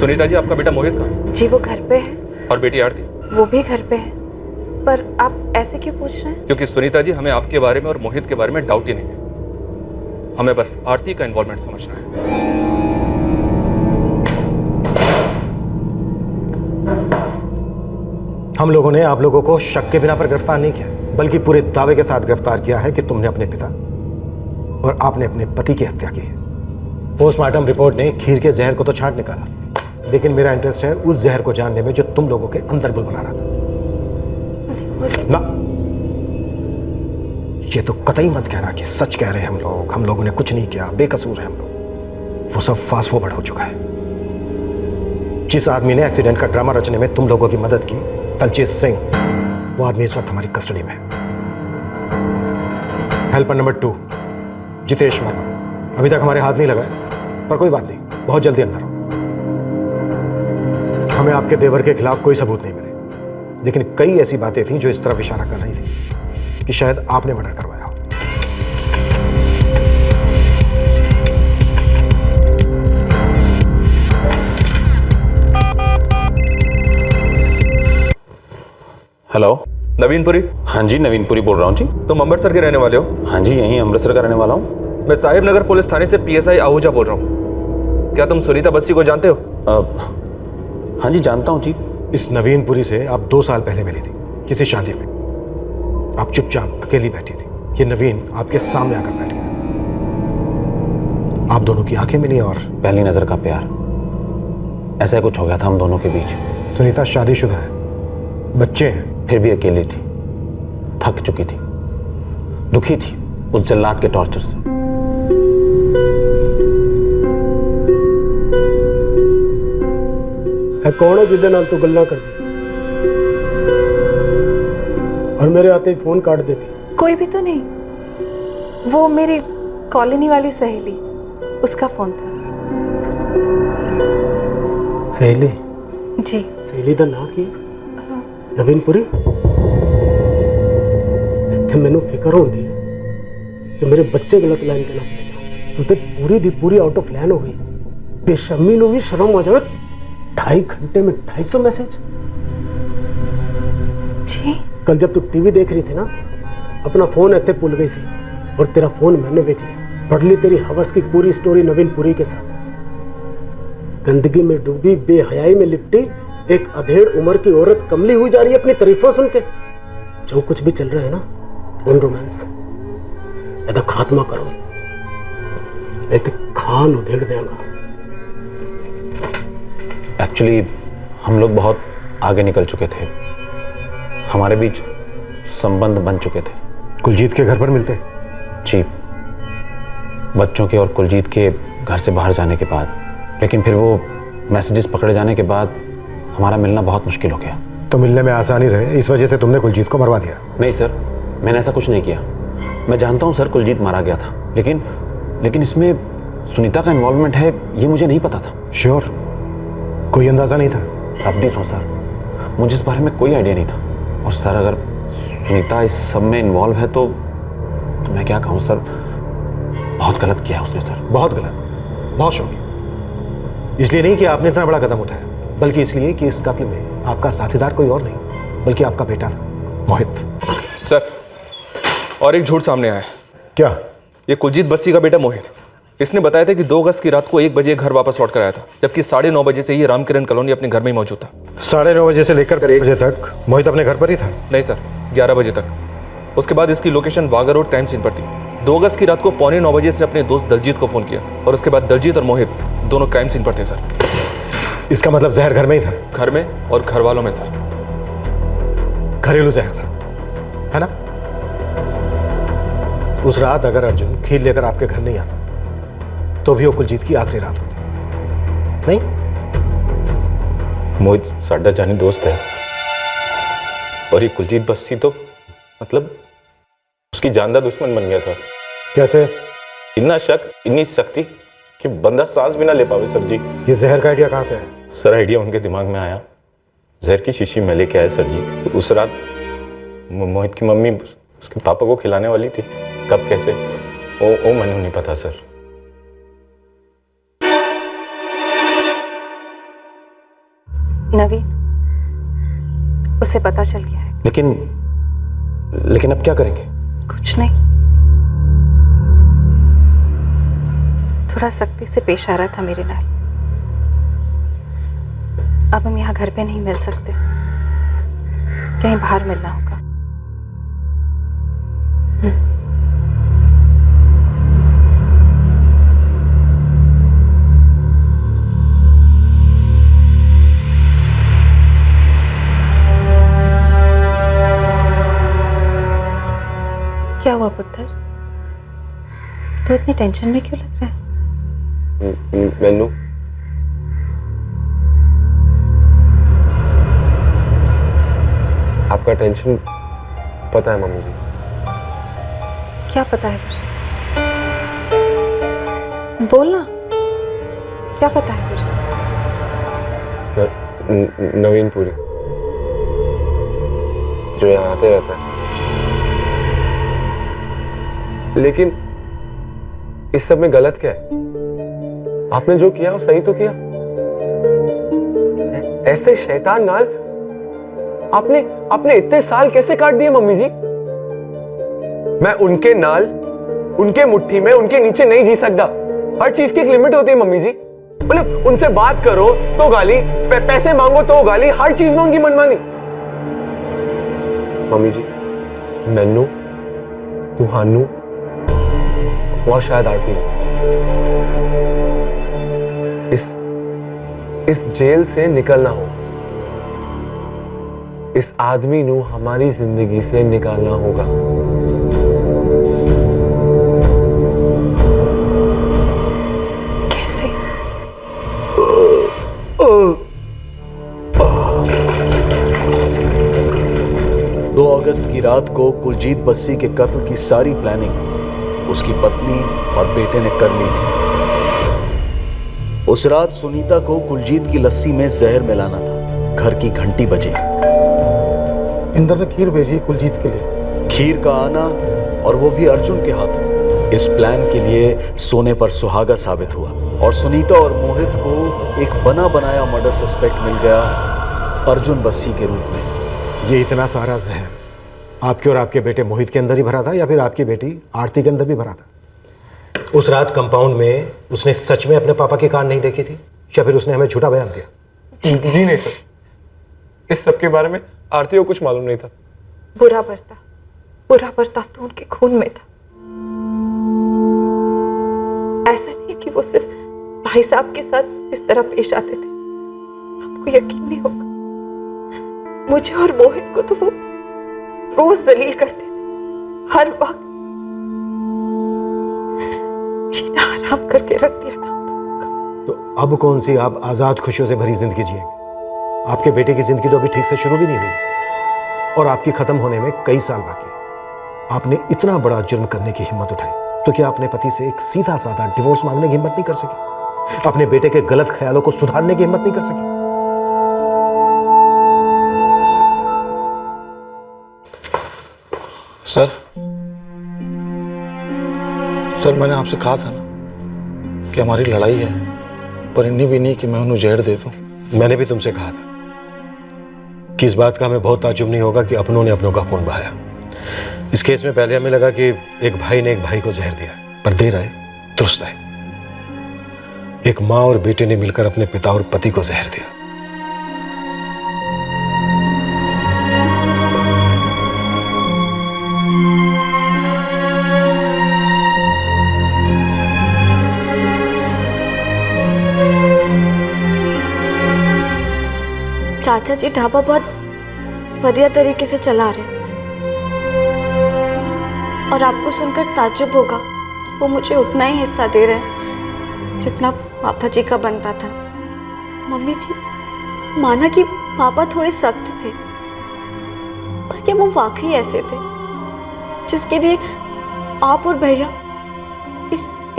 सुनीता जी, आपका बेटा मोहित कहाँ है? जी वो घर पे है। और बेटी आरती? वो भी घर पे है। पर आप ऐसे क्यों पूछ रहे हैं? क्योंकि सुनीता जी, हमें आपके बारे में और मोहित के बारे में डाउट ही नहीं है। हमें बस आरती का इन्वॉल्वमेंट समझना है। हम लोगों ने आप लोगों को शक के बिना पर गिरफ्तार नहीं किया, बल्कि पूरे दावे के साथ गिरफ्तार किया है कि तुमने अपने पिता और आपने अपने पति की हत्या की है। पोस्टमार्टम रिपोर्ट ने खीर के जहर को तो छांट निकाला, लेकिन मेरा इंटरेस्ट है उस जहर को जानने में जो तुम लोगों के अंदर बुलबुला रहा था। ना, ये तो कतई मत कहना कि सच कह रहे हैं हम लोगों ने कुछ नहीं किया, बेकसूर है हम लोग। वो सब फास्ट फॉरवर्ड हो चुका है। जिस आदमी ने एक्सीडेंट का ड्रामा रचने में तुम लोगों की मदद की, तलचीत सिंह, वो आदमी इस वक्त हमारी कस्टडी में है। हेल्पर नंबर 2 जितेश वर्मा, अभी तक हमारे हाथ नहीं लगाए, पर कोई बात नहीं, बहुत जल्दी अंदर हो। हमें आपके देवर के खिलाफ कोई सबूत नहीं मिले, लेकिन कई ऐसी बातें थीं जो इस तरफ इशारा कर रही थी कि शायद आपने मर्डर करवाया हो। हेलो, नवीनपुरी? हाँ जी, नवीनपुरी बोल रहा हूँ जी। तुम अमृतसर के रहने वाले हो? हाँ जी, यहीं अमृतसर का रहने वाला हूँ। मैं साहिब नगर पुलिस थाने से PSI आहूजा बोल रहा हूँ। क्या तुम सुनीता बस्सी को जानते हो? हाँ जी, जानता हूँ जी। इस नवीनपुरी से आप 2 साल पहले मिली थी किसी शादी में। आप चुपचाप अकेली बैठी थी, ये नवीन आपके सामने आकर बैठ गया। आप दोनों की आंखें मिली और पहली नजर का प्यार, ऐसा कुछ हो गया था हम दोनों के बीच। सुनीता शादीशुदा है, बच्चे हैं, फिर भी अकेली थी, थक चुकी थी, दुखी थी उस जल्लाद के टॉर्चर से। कौन है जिदे नाल तू गल्ला करती और मेरे आते ही फोन काट देती? कोई भी तो नहीं, वो मेरी कॉलोनी वाली सहेली, उसका फोन था। सहेली? जी। सहेली का नाम की नवीनपुरी? इत्थे मैनू फिक्र होती है कि मेरे बच्चे गलत लाइन के ना पड़ जाए। तो पूरी दी पूरी आउट ऑफ लाइन हो गई। बेशर्मी नु भी शर्म आ जाए। 2.5 घंटे में 250 मैसेज। जी। कल जब तू टीवी देख रही थी ना, अपना फोन इतने भूल गई सी और तेरा फोन मैंने देख लिया। पढ़ ली तेरी हवस की पूरी स्टोरी नवीनपुरी के साथ। गंदगी में डूबी, बेहयाई में लिपटी एक अधेड़ उम्र की औरत कमली हुई जा रही है अपनी तारीफों सुन के। जो कुछ भी चल रहा है ना, फोन रोमांस, ਇਹਦਾ खात्मा करो, नहीं तो खान उधेड़ देगा। एक्चुअली हम लोग बहुत आगे निकल चुके थे, हमारे बीच संबंध बन चुके थे। कुलजीत के घर पर मिलते? जी, बच्चों के और कुलजीत के घर से बाहर जाने के बाद, लेकिन फिर वो मैसेजेस पकड़े जाने के बाद हमारा मिलना बहुत मुश्किल हो गया। तो मिलने में आसानी रहे इस वजह से तुमने कुलजीत को मरवा दिया? नहीं सर, मैंने ऐसा कुछ नहीं किया। मैं जानता हूँ सर, कुलजीत मारा गया था, लेकिन इसमें सुनीता का इन्वॉल्वमेंट है ये मुझे नहीं पता था। श्योर? कोई अंदाजा नहीं था? अब भी सर, मुझे इस बारे में कोई आइडिया नहीं था। और सर, अगर सुनीता इस सब में इन्वॉल्व है तो मैं क्या कहूँ सर, बहुत गलत किया उसने सर। बहुत गलत, बहुत शौकी। इसलिए नहीं कि आपने इतना बड़ा कदम उठाया, बल्कि इसलिए कि इस कत्ल में आपका साथीदार कोई और नहीं बल्कि आपका बेटा था, मोहित। सर, और एक झूठ सामने आया है। क्या? ये कुलजीत बस्सी का बेटा मोहित, इसने बताया था कि 2 अगस्त की रात को 1 बजे घर वापस लौट कर आया था, जबकि 9:30 बजे से ये रामकिरण कॉलोनी अपने घर में ही मौजूद था। 9:30 बजे से लेकर 1 बजे तक मोहित अपने घर पर ही था? नहीं सर, 11 बजे तक। उसके बाद इसकी location Wagah road crime scene पर थी। 2 अगस्त की रात को 8:45 बजे इसने अपने दोस्त दलजीत को फोन किया और उसके बाद दलजीत और मोहित दोनों क्राइम सीन पर थे सर। इसका मतलब जहर घर में ही था? घर में और घर वालों में सर। घरेलू जहर था, है ना? उस रात अगर अर्जुन खीर लेकर आपके घर नहीं आता तो भी वो कुलजीत की आखिरी रात होती, नहीं? मोहित साडा जानी दोस्त है और ये कुलजीत बस्सी तो मतलब उसकी जानदार दुश्मन बन गया था। कैसे? इतना शक, इतनी सख्ती कि बंदा सांस भी ना ले पावे सर जी। ये जहर का आइडिया कहाँ से है? सर, आइडिया उनके दिमाग में आया, जहर की शीशी में लेके आए सर जी। तो उस रात मोहित की मम्मी उसके पापा को खिलाने वाली थी, कब कैसे वो मैंने नहीं पता सर। एक बात बताओ, ये जहर किसने बनाया? सर, ये तो मुझे नहीं पता सर। ये जहर किसने बनाया? 2 अगस्त की रात को 1 बजे घर वापस लौट कर आया था, जबकि 9:30 बजे से ये रामकिरण कॉलोनी अपने घर में ही मौजूद था। श्योर? कोई अंदाजा नहीं था? नवीन, उसे पता चल गया है। लेकिन अब क्या करेंगे? कुछ नहीं, थोड़ा सख्ती से पेश आ रहा था मेरे नाल। अब हम यहाँ घर पे नहीं मिल सकते, कहीं बाहर मिलना होगा। क्या हुआ पुत्र? तू इतनी टेंशन में क्यों लग रहा है? मैनू, आपका टेंशन पता है मम्मी जी। क्या पता है तुझे? बोलना, क्या पता है तुझे? नवीन पुरी जो यहाँ आते रहता है, लेकिन इस सब में गलत क्या है? आपने जो किया वो सही तो किया। ऐसे शैतान नाल आपने इतने साल कैसे काट दिए मम्मी जी? मैं उनके नाल, उनके मुट्ठी में, उनके नीचे नहीं जी सकता। हर चीज की एक लिमिट होती है मम्मी जी। मतलब उनसे बात करो तो गाली, पैसे मांगो तो गाली, हर चीज में उनकी मनमानी। मम्मी जी, मैनू, तुहानू और शायद आरती इस जेल से निकलना हो। इस आदमी नू हमारी जिंदगी से निकालना होगा। कैसे? 2 अगस्त की रात को कुलजीत बस्सी के कत्ल की सारी प्लानिंग उसकी पत्नी और बेटे ने कर ली थी। उस रात सुनीता को कुलजीत की लस्सी में जहर मिलाना था। घर की घंटी बजी। इंदर ने खीर भेजी कुलजीत के लिए। खीर का आना और वो भी अर्जुन के हाथ इस प्लान के लिए सोने पर सुहागा साबित हुआ और सुनीता और मोहित को एक बना बनाया मर्डर सस्पेक्ट मिल गया अर्जुन बस्सी के रूप में। ये इतना सारा जहर आपके और आपके बेटे मोहित के अंदर ही भरा था या फिर आपकी बेटी आरती के अंदर भी भरा था? उस रात कंपाउंड में उसने सच में अपने पापा की कार नहीं देखी थी या फिर उसने हमें झूठा बयान दिया? जी नहीं सर, इस सब के बारे में आरती को कुछ मालूम नहीं था। बुरा बर्ताव तो उनके खून में था। ऐसा नहीं कि वो सिर्फ भाई साहब के साथ इस तरह पेश आते थे। आपको यकीन नहीं होगा, मुझे और मोहित को तो वो रोज जलील करते थे। हर वक्त जीना हराम करके रख दिया था। तो अब कौन सी आप आजाद खुशियों से भरी जिंदगी जिएंगे? आपके बेटे की जिंदगी तो अभी ठीक से शुरू भी नहीं हुई और आपकी खत्म होने में कई साल बाकी। आपने इतना बड़ा जुर्म करने की हिम्मत उठाई तो क्या अपने पति से एक सीधा साधा डिवोर्स मांगने की हिम्मत नहीं कर सकी? अपने बेटे के गलत ख्यालों को सुधारने की हिम्मत नहीं कर सकी? सर मैंने आपसे कहा था ना कि हमारी लड़ाई है, पर इन्हीं भी नहीं कि मैं उन्हें जहर दे दूं। मैंने भी तुमसे कहा था कि इस बात का हमें बहुत ताज्जुब नहीं होगा कि अपनों ने अपनों का खून बहाया। इस केस में पहले हमें लगा कि एक भाई ने एक भाई को जहर दिया, पर देर आए दुरुस्त आए। एक माँ और बेटे ने मिलकर अपने पिता और पति को जहर दिया। चाचा जी ढाबा बहुत बढ़िया तरीके से चला रहे और आपको सुनकर ताज्जुब होगा, वो मुझे उतना ही हिस्सा दे रहे हैं जितना पापा जी का बनता था। मम्मी जी, माना कि पापा थोड़े सख्त थे, पर क्या वो वाकई ऐसे थे जिसके लिए आप और भैया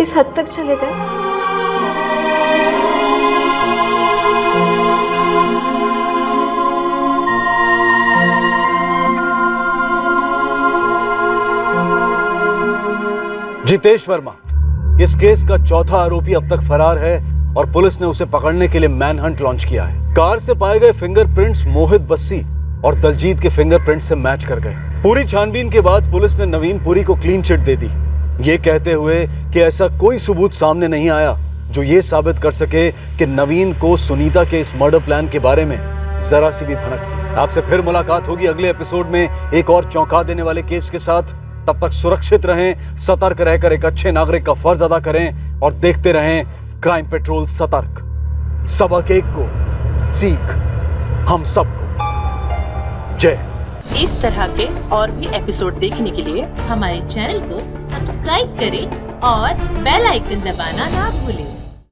इस हद तक चले गए? जितेश वर्मा इस केस का चौथा आरोपी अब तक फरार है और पुलिस ने उसे पकड़ने के लिए मैनहंट लॉन्च किया है। कार से पाए गए फिंगरप्रिंट्स मोहित बस्सी और दलजीत के फिंगरप्रिंट से मैच कर गए। पूरी छानबीन के बाद पुलिस ने नवीन पुरी को क्लीन चिट दे दी, ये कहते हुए कि ऐसा कोई सबूत सामने नहीं आया जो ये साबित कर सके कि नवीन को सुनीता के इस मर्डर प्लान के बारे में जरा सी भी भनक थी। आपसे फिर मुलाकात होगी अगले एपिसोड में एक और चौंका देने वाले केस के साथ। तब तक सुरक्षित रहें, सतर्क रहकर एक अच्छे नागरिक का फर्ज अदा करें और देखते रहें क्राइम पेट्रोल सतर्क। सबक एक को, सीख हम सबको। जय। इस तरह के और भी एपिसोड देखने के लिए हमारे चैनल को सब्सक्राइब करें और बेल आइकन दबाना ना भूलें।